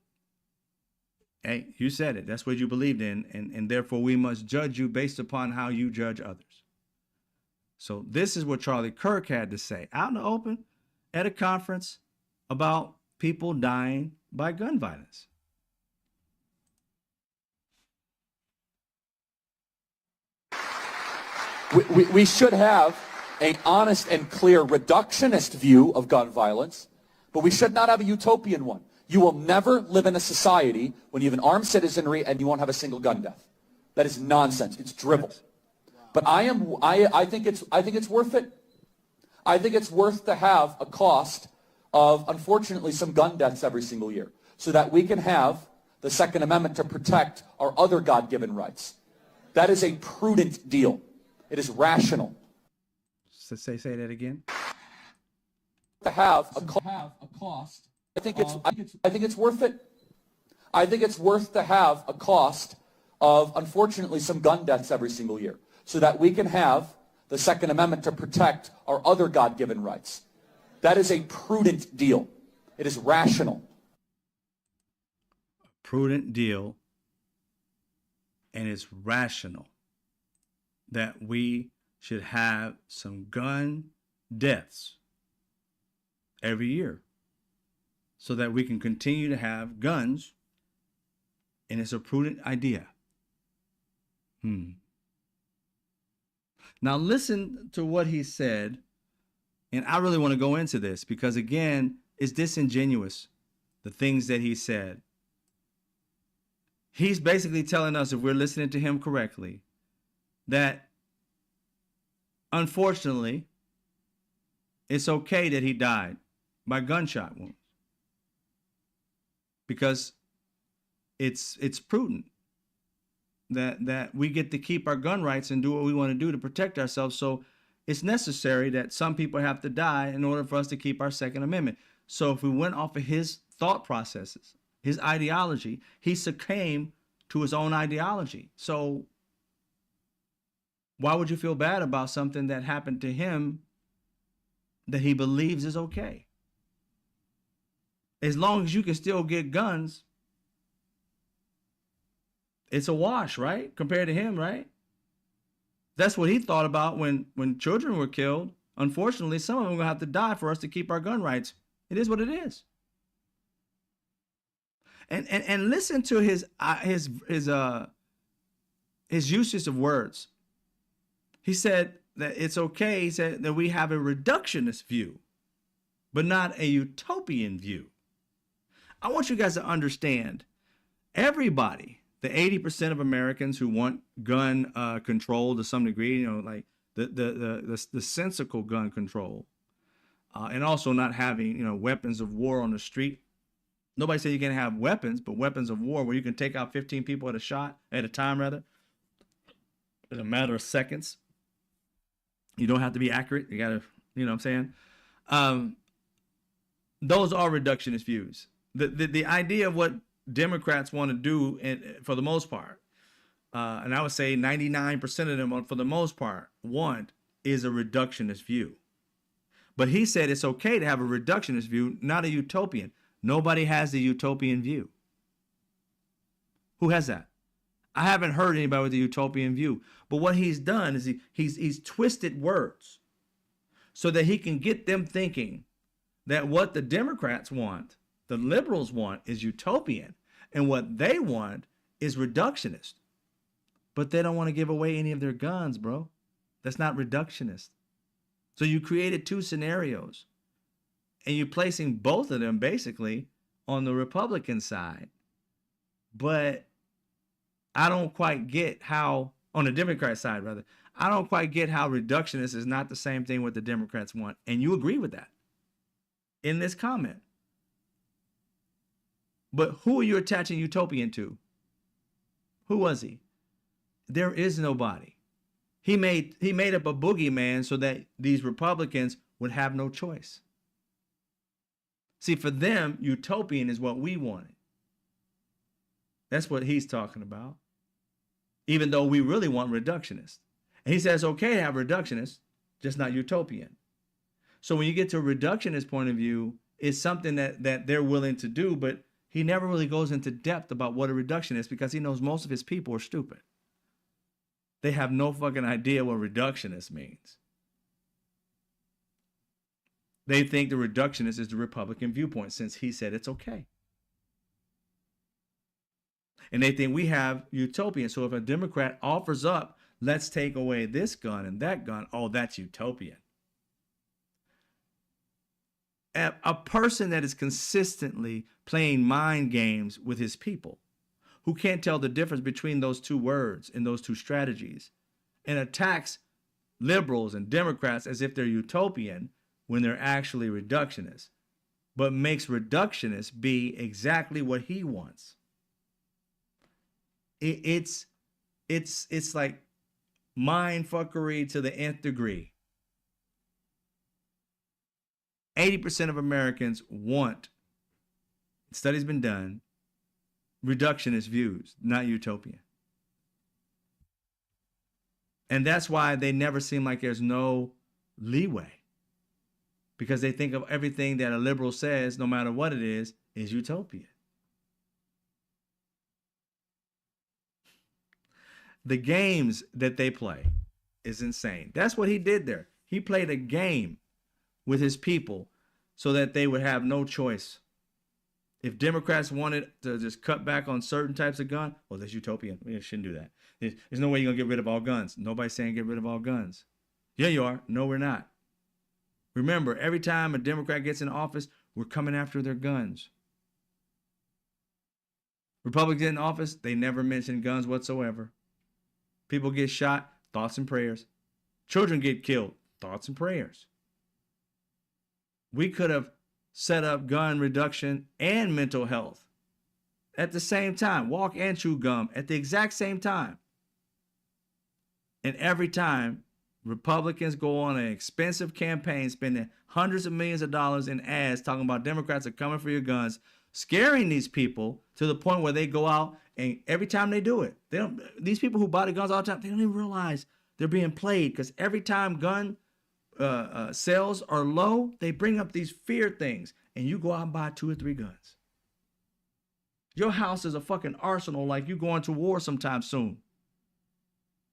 hey, you said it. That's what you believed in. And therefore we must judge you based upon how you judge others. So this is what Charlie Kirk had to say out in the open at a conference about people dying by gun violence. We should have an honest and clear reductionist view of gun violence, but we should not have a utopian one. You will never live in a society when you have an armed citizenry and you won't have a single gun death. That is nonsense. It's drivel. But I think it's worth it. I think it's worth to have a cost of, unfortunately, some gun deaths every single year so that we can have the Second Amendment to protect our other God-given rights. That is a prudent deal. It is rational. So say that again. To have a cost. I think it's worth it. I think it's worth to have a cost of, unfortunately, some gun deaths every single year so that we can have the Second Amendment to protect our other God-given rights. That is a prudent deal. It is rational. Prudent deal, and it's rational that we should have some gun deaths every year so that we can continue to have guns, and it's a prudent idea. Now listen to what he said, and I really want to go into this because, again, it's disingenuous, the things that he said. He's basically telling us, if we're listening to him correctly, that unfortunately, it's okay that he died by gunshot wounds because it's prudent that we get to keep our gun rights and do what we want to do to protect ourselves. So it's necessary that some people have to die in order for us to keep our Second Amendment. So if we went off of his thought processes, his ideology, he succumbed to his own ideology. So why would you feel bad about something that happened to him that he believes is okay? As long as you can still get guns, it's a wash, right? Compared to him, right? That's what he thought about when children were killed. Unfortunately, some of them are going to have to die for us to keep our gun rights. It is what it is. And listen to his usage of words. He said that it's okay. He said that we have a reductionist view, but not a utopian view. I want you guys to understand, everybody, the 80% of Americans who want gun control to some degree, you know, like the sensical gun control, and also not having, you know, weapons of war on the street. Nobody said you can't have weapons, but weapons of war where you can take out 15 people at a time, in a matter of seconds. You don't have to be accurate. You gotta, you know what I'm saying? Those are reductionist views. The idea of what Democrats want to do, for the most part, and I would say 99% of them, for the most part, want is a reductionist view. But he said it's okay to have a reductionist view, not a utopian. Nobody has the utopian view. Who has that? I haven't heard anybody with a utopian view. But what he's done is he's twisted words so that he can get them thinking that what the Democrats want, the liberals want, is utopian, and what they want is reductionist. But they don't want to give away any of their guns, bro. That's not reductionist. So you created two scenarios, and you're placing both of them basically on the Republican side. But I don't quite get how, on the Democrat side rather, I don't quite get how reductionist is not the same thing what the Democrats want. And you agree with that in this comment. But who are you attaching utopian to? Who was he? There is nobody. He made up a boogeyman so that these Republicans would have no choice. See, for them, utopian is what we wanted. That's what he's talking about. Even though we really want reductionist. And he says, okay to have reductionist, just not utopian. So when you get to a reductionist point of view, it's something that they're willing to do, but he never really goes into depth about what a reductionist is because he knows most of his people are stupid. They have no fucking idea what reductionist means. They think the reductionist is the Republican viewpoint since he said it's okay. And they think we have utopian. So if a Democrat offers up, let's take away this gun and that gun, oh, that's utopian. A person that is consistently playing mind games with his people, who can't tell the difference between those two words and those two strategies, and attacks liberals and Democrats as if they're utopian when they're actually reductionists, but makes reductionists be exactly what he wants. It's like mind fuckery to the nth degree. 80% of Americans want, studies been done, reductionist views, not utopian. And that's why they never seem like there's no leeway, because they think of everything that a liberal says, no matter what it is utopia. The games that they play is insane. That's what he did there. He played a game with his people so that they would have no choice. If Democrats wanted to just cut back on certain types of gun, well, that's utopian. We shouldn't do that. There's no way you're going to get rid of all guns. Nobody's saying get rid of all guns. Yeah, you are. No, we're not. Remember, every time a Democrat gets in office, we're coming after their guns. Republicans get in office, they never mention guns whatsoever. People get shot, thoughts and prayers. Children get killed, thoughts and prayers. We could have set up gun reduction and mental health at the same time, walk and chew gum at the exact same time. And every time Republicans go on an expensive campaign, spending hundreds of millions of dollars in ads talking about Democrats are coming for your guns, scaring these people to the point where they go out and every time they do it, these people who buy the guns all the time, they don't even realize they're being played, because every time gun sales are low, they bring up these fear things, and you go out and buy 2 or 3 guns. Your house is a fucking arsenal, like you going to war sometime soon.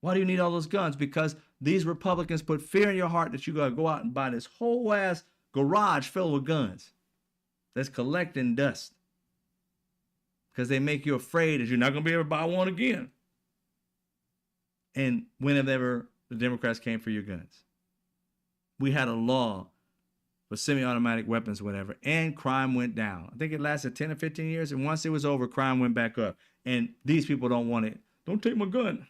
Why do you need all those guns? Because these Republicans put fear in your heart that you gotta go out and buy this whole ass garage filled with guns that's collecting dust, because they make you afraid that you're not gonna be able to buy one again. And whenever the Democrats came for your guns, we had a law for semi-automatic weapons, whatever, and crime went down. I think it lasted 10 or 15 years, and once it was over, crime went back up. And these people don't want it. Don't take my gun.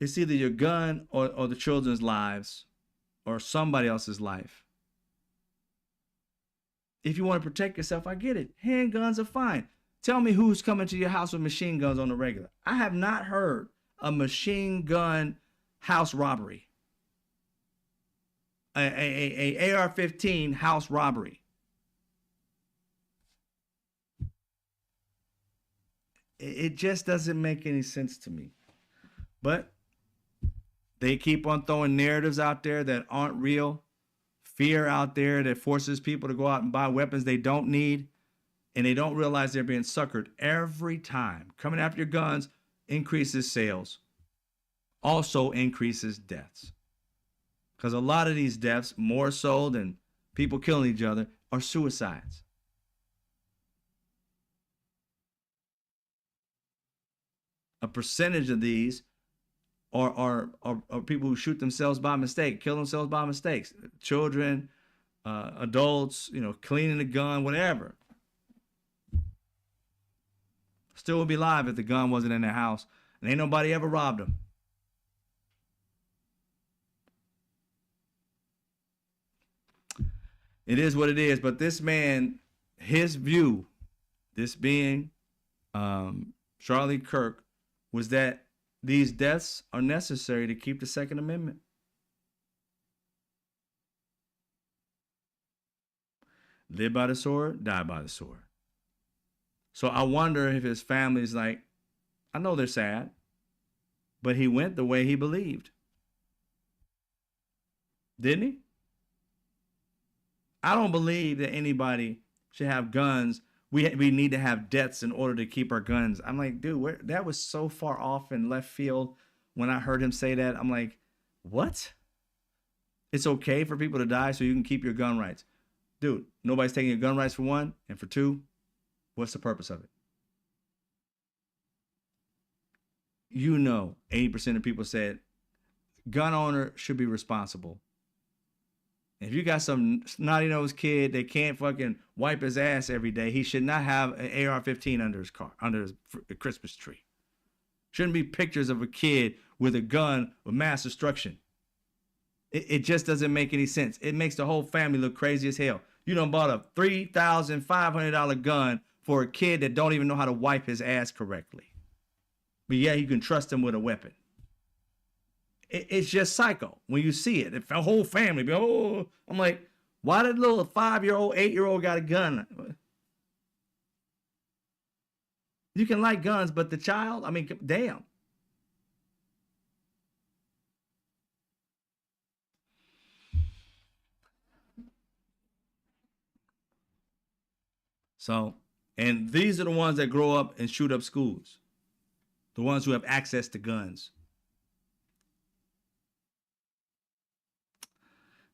It's either your gun or the children's lives or somebody else's life. If you want to protect yourself, I get it. Handguns are fine. Tell me who's coming to your house with machine guns on the regular. I have not heard a machine gun house robbery. A AR-15 house robbery. It just doesn't make any sense to me. But they keep on throwing narratives out there that aren't real, fear out there that forces people to go out and buy weapons they don't need, and they don't realize they're being suckered every time. Coming after your guns increases sales, also increases deaths. Because a lot of these deaths, more so than people killing each other, are suicides. A percentage of these are people who shoot themselves by mistake, kill themselves by mistakes. Children, adults, cleaning the gun, whatever. Still would be alive if the gun wasn't in their house, and ain't nobody ever robbed them. It is what it is. But this man, his view, this being Charlie Kirk, was that these deaths are necessary to keep the Second Amendment. Live by the sword, die by the sword. So I wonder if his family's like, I know they're sad, but he went the way he believed. Didn't he? I don't believe that anybody should have guns. We need to have deaths in order to keep our guns. I'm like, dude, that was so far off in left field when I heard him say that. I'm like, what? It's okay for people to die so you can keep your gun rights. Dude, nobody's taking your gun rights for one, and for two, what's the purpose of it? 80% of people said gun owner should be responsible. If you got some snotty-nosed kid that can't fucking wipe his ass every day, he should not have an AR-15 under his car, under his Christmas tree. Shouldn't be pictures of a kid with a gun with mass destruction. It just doesn't make any sense. It makes the whole family look crazy as hell. You done bought a $3,500 gun for a kid that don't even know how to wipe his ass correctly. But yeah, you can trust him with a weapon. It's just psycho when you see it. If the whole family, oh, I'm like, why did little 5-year-old, 8-year-old got a gun? You can like guns, but the child, I mean, damn. So, and these are the ones that grow up and shoot up schools. The ones who have access to guns.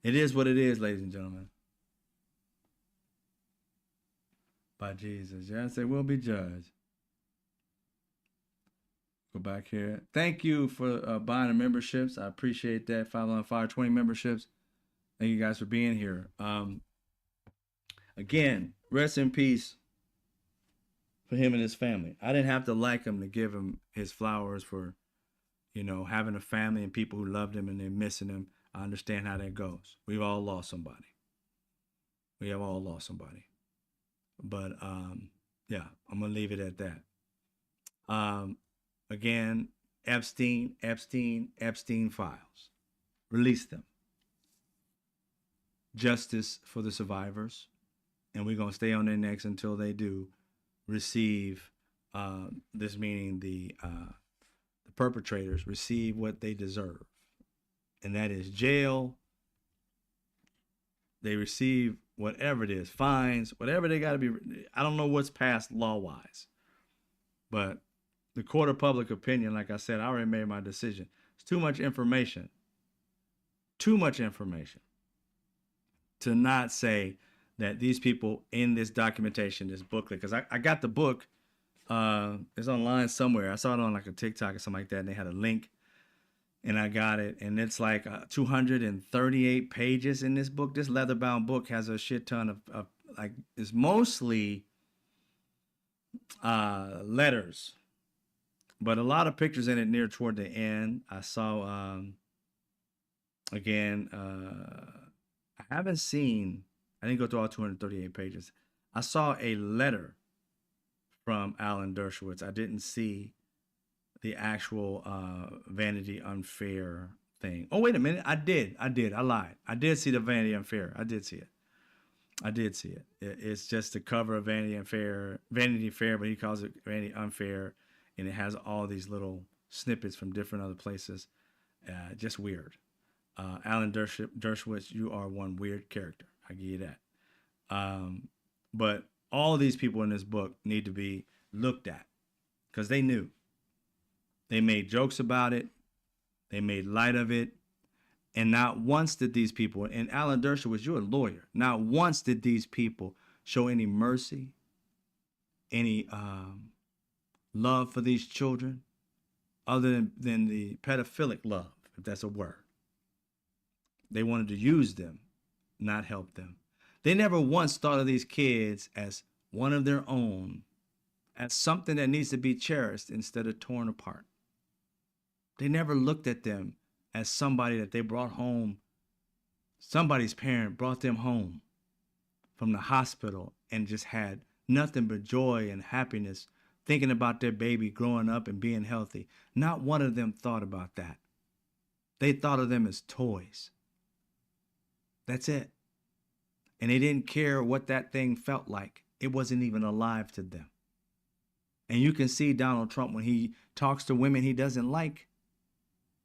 It is what it is, ladies and gentlemen. By Jesus. Yes, they will be judged. Go back here. Thank you for buying the memberships. I appreciate that. 5 on Fire 20 memberships. Thank you guys for being here. Again, rest in peace for him and his family. I didn't have to like him to give him his flowers for, you know, having a family and people who loved him and they're missing him. I understand how that goes. We've all lost somebody. We have all lost somebody. But yeah, I'm gonna leave it at that. Again, Epstein files. Release them. Justice for the survivors. And we're gonna stay on their necks until they do receive this, meaning the perpetrators receive what they deserve. And that is jail. They receive whatever it is, fines, whatever they got to be. I don't know what's passed law-wise, but the court of public opinion, like I said, I already made my decision. It's too much information to not say that these people in this documentation, this booklet, because I got the book, it's online somewhere. I saw it on like a TikTok or something like that, and they had a link. And I got it, and it's like 238 pages in this book. This leather-bound book has a shit ton of like, it's mostly letters, but a lot of pictures in it near toward the end. I saw, again, I haven't seen, I didn't go through all 238 pages. I saw a letter from Alan Dershowitz. I didn't see the actual Vanity Unfair thing. Oh, wait a minute. I did. I lied. I did see the Vanity Unfair. I did see it. It's just the cover of Vanity Fair, but he calls it Vanity Unfair, and it has all these little snippets from different other places. Just weird. Alan Dershowitz, you are one weird character. I give you that. But all of these people in this book need to be looked at because they knew. They made jokes about it. They made light of it. And not once did these people, and Alan Dershowitz, you're a lawyer, not once did these people show any mercy, any love for these children, other than the pedophilic love, if that's a word. They wanted to use them, not help them. They never once thought of these kids as one of their own, as something that needs to be cherished instead of torn apart. They never looked at them as somebody that they brought home. Somebody's parent brought them home from the hospital and just had nothing but joy and happiness thinking about their baby growing up and being healthy. Not one of them thought about that. They thought of them as toys. That's it. And they didn't care what that thing felt like. It wasn't even alive to them. And you can see Donald Trump when he talks to women he doesn't like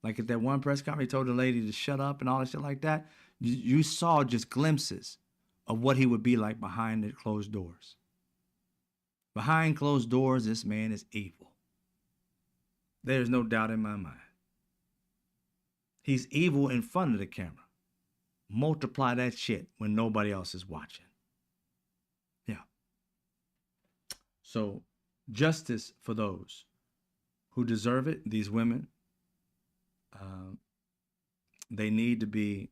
at that one press conference, he told the lady to shut up and all that shit like that. You saw just glimpses of what he would be like behind the closed doors. Behind closed doors, this man is evil. There's no doubt in my mind. He's evil in front of the camera. Multiply that shit when nobody else is watching. Yeah. So, justice for those who deserve it, these women. They need to be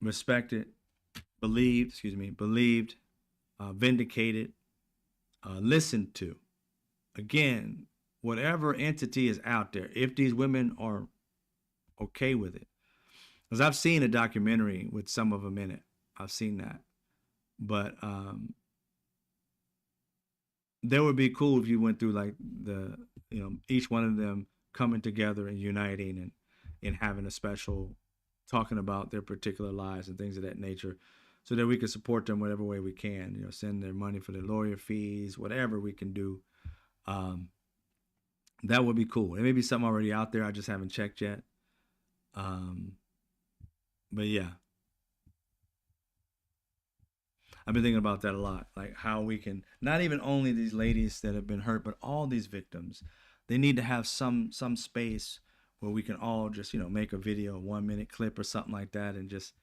respected, believed, vindicated, listened to. Again, whatever entity is out there, if these women are okay with it. Because I've seen a documentary with some of them in it. I've seen that. But that would be cool if you went through like each one of them coming together and uniting and having a special talking about their particular lives and things of that nature, so that we can support them whatever way we can, send their money for their lawyer fees, whatever we can do. That would be cool. It may be something already out there. I just haven't checked yet. But yeah, I've been thinking about that a lot, like how we can, not even only these ladies that have been hurt, but all these victims, they need to have some space where we can all just, make a video, a 1-minute clip or something like that, and just,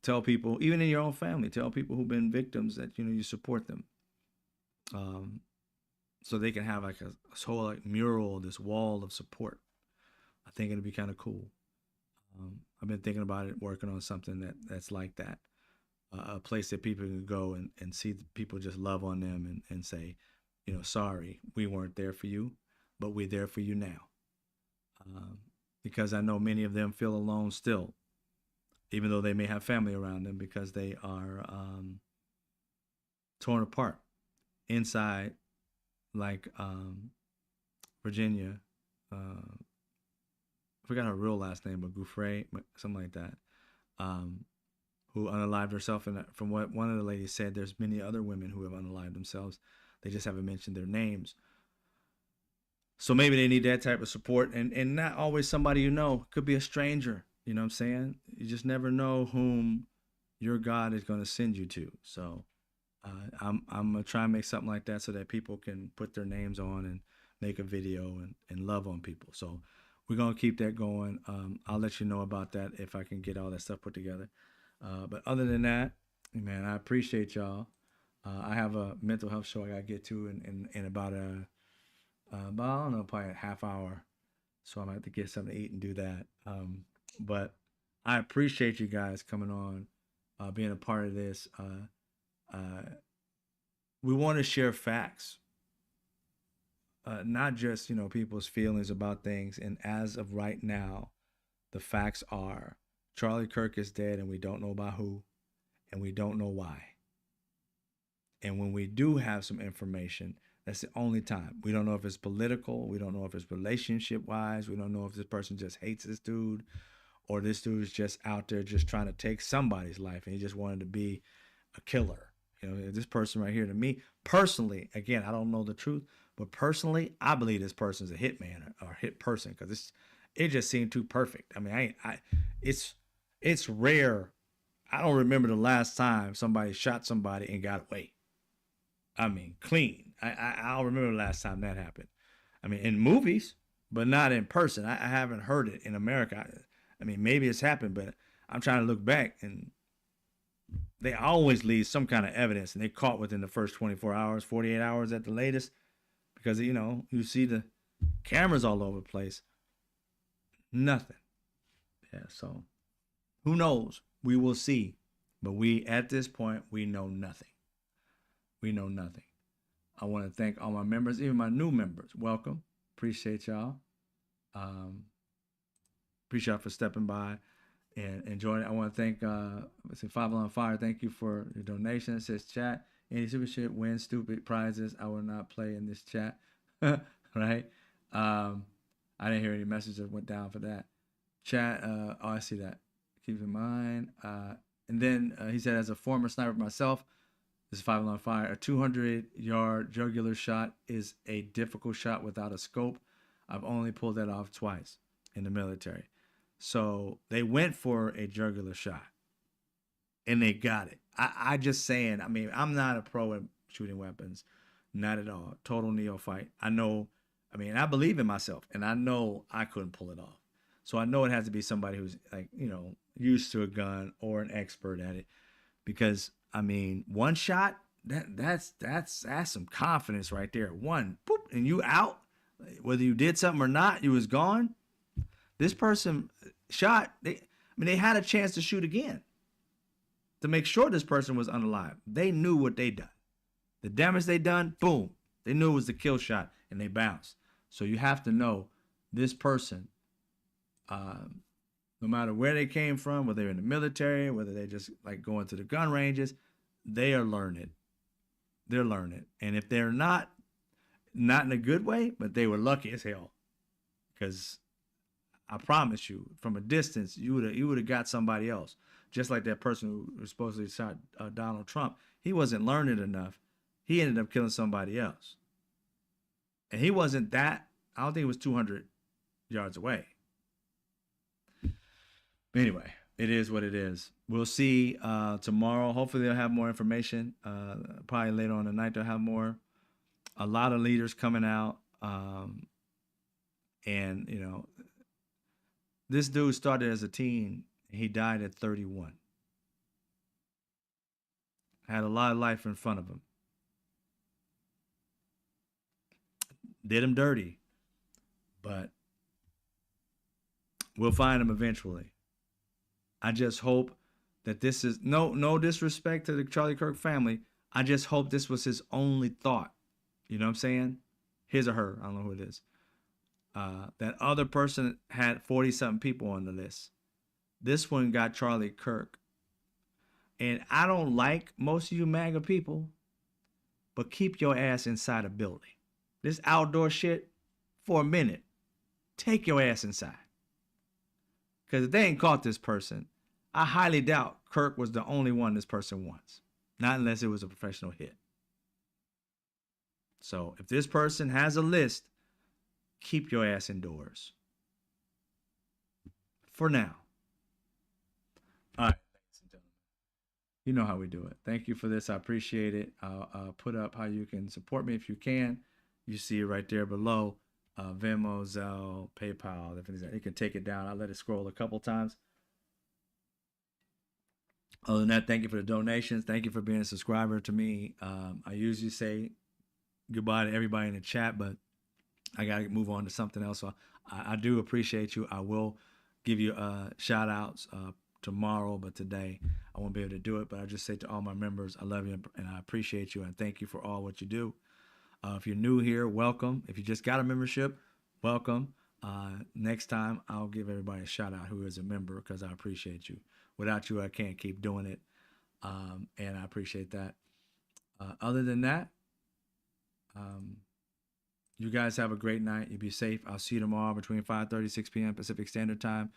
tell people, even in your own family, tell people who've been victims that, you support them. So they can have like a whole like mural, this wall of support. I think it'd be kind of cool. I've been thinking about it, working on something that's like that. A place that people can go and see people just love on them and say, sorry, we weren't there for you, but we're there for you now. Because I know many of them feel alone still, even though they may have family around them, because they are torn apart inside, like Virginia. I forgot her real last name, but Gouffre, something like that. Who unalived herself, and from what one of the ladies said, there's many other women who have unalived themselves. They just haven't mentioned their names. So maybe they need that type of support, and not always somebody could be a stranger. You know what I'm saying? You just never know whom your God is going to send you to. So I'm gonna try and make something like that so that people can put their names on and make a video and love on people. So we're gonna keep that going. I'll let you know about that if I can get all that stuff put together. But other than that, man, I appreciate y'all. I have a mental health show I gotta get to in about I don't know, probably a half hour. So I'm gonna have to get something to eat and do that. But I appreciate you guys coming on, being a part of this. We want to share facts, not just people's feelings about things. And as of right now, the facts are Charlie Kirk is dead, and we don't know by who, and we don't know why. And when we do have some information, that's the only time. We don't know if it's political. We don't know if it's relationship wise. We don't know if this person just hates this dude, or this dude's just out there just trying to take somebody's life and he just wanted to be a killer. This person right here, to me personally, again, I don't know the truth, but personally, I believe this person's a hitman or hit person, because it just seemed too perfect. I mean, it's rare. I don't remember the last time somebody shot somebody and got away. I mean, clean. I don't remember the last time that happened. I mean, in movies, but not in person. I haven't heard it in America. I mean, maybe it's happened, but I'm trying to look back, and they always leave some kind of evidence, and they caught within the first 24 hours, 48 hours at the latest, because, you see the cameras all over the place. Nothing. Yeah, so who knows? We will see. But at this point, we know nothing. We know nothing. I want to thank all my members, even my new members. Welcome. Appreciate y'all. Appreciate y'all for stepping by and joining. I want to thank Five on Fire. Thank you for your donation. It says chat. Any super shit wins stupid prizes. I will not play in this chat. Right? I didn't hear any messages that went down for that. Chat. I see that. Keep in mind. And then he said, as a former sniper myself, this is Five on Fire. A 200-yard jugular shot is a difficult shot without a scope. I've only pulled that off twice in the military. So they went for a jugular shot, and they got it. I just saying, I mean, I'm not a pro at shooting weapons. Not at all. Total neophyte. I know, I mean, I believe in myself, and I know I couldn't pull it off. So I know it has to be somebody who's like, used to a gun or an expert at it. Because, I mean, one shot, that's some confidence right there. One, boop, and you out. Whether you did something or not, you was gone. This person shot. They had a chance to shoot again to make sure this person was unalive. They knew what they done. The damage they done, boom. They knew it was the kill shot, and they bounced. So you have to know this person, no matter where they came from, whether they're in the military, whether they just like going to the gun ranges, they are learning. They're learning. And if they're not in a good way, but they were lucky as hell. Because I promise you, from a distance, you would have got somebody else. Just like that person who supposedly shot Donald Trump. He wasn't learned enough. He ended up killing somebody else. And he wasn't that, I don't think it was 200 yards away. But anyway, it is what it is. We'll see tomorrow. Hopefully they'll have more information. Probably later on tonight they'll have more. A lot of leaders coming out. And, you know, this dude started as a teen. He died at 31. Had a lot of life in front of him. Did him dirty. But we'll find him eventually. I just hope that this is no disrespect to the Charlie Kirk family. I just hope this was his only thought. You know what I'm saying? His or her. I don't know who it is. That other person had 40-something people on the list. This one got Charlie Kirk. And I don't like most of you MAGA people, but keep your ass inside a building. This outdoor shit, for a minute, take your ass inside. Because if they ain't caught this person, I highly doubt Kirk was the only one this person wants. Not unless it was a professional hit. So if this person has a list, keep your ass indoors. For now. All right. Ladies and gentlemen. You know how we do it. Thank you for this. I appreciate it. I'll put up how you can support me if you can. You see it right there below. Venmo, Zelle, PayPal. You can take it down. I'll let it scroll a couple times. Other than that, thank you for the donations. Thank you for being a subscriber to me. I usually say goodbye to everybody in the chat, but I got to move on to something else. So I do appreciate you. I will give you shout outs tomorrow, but today I won't be able to do it. But I just say to all my members, I love you and I appreciate you and thank you for all what you do. If you're new here, welcome. If you just got a membership, welcome. Next time, I'll give everybody a shout out who is a member because I appreciate you. Without you, I can't keep doing it. And I appreciate that. Other than that, you guys have a great night. You be safe. I'll see you tomorrow between 5:30, 6 p.m. Pacific Standard Time.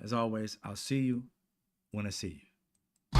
As always, I'll see you when I see you.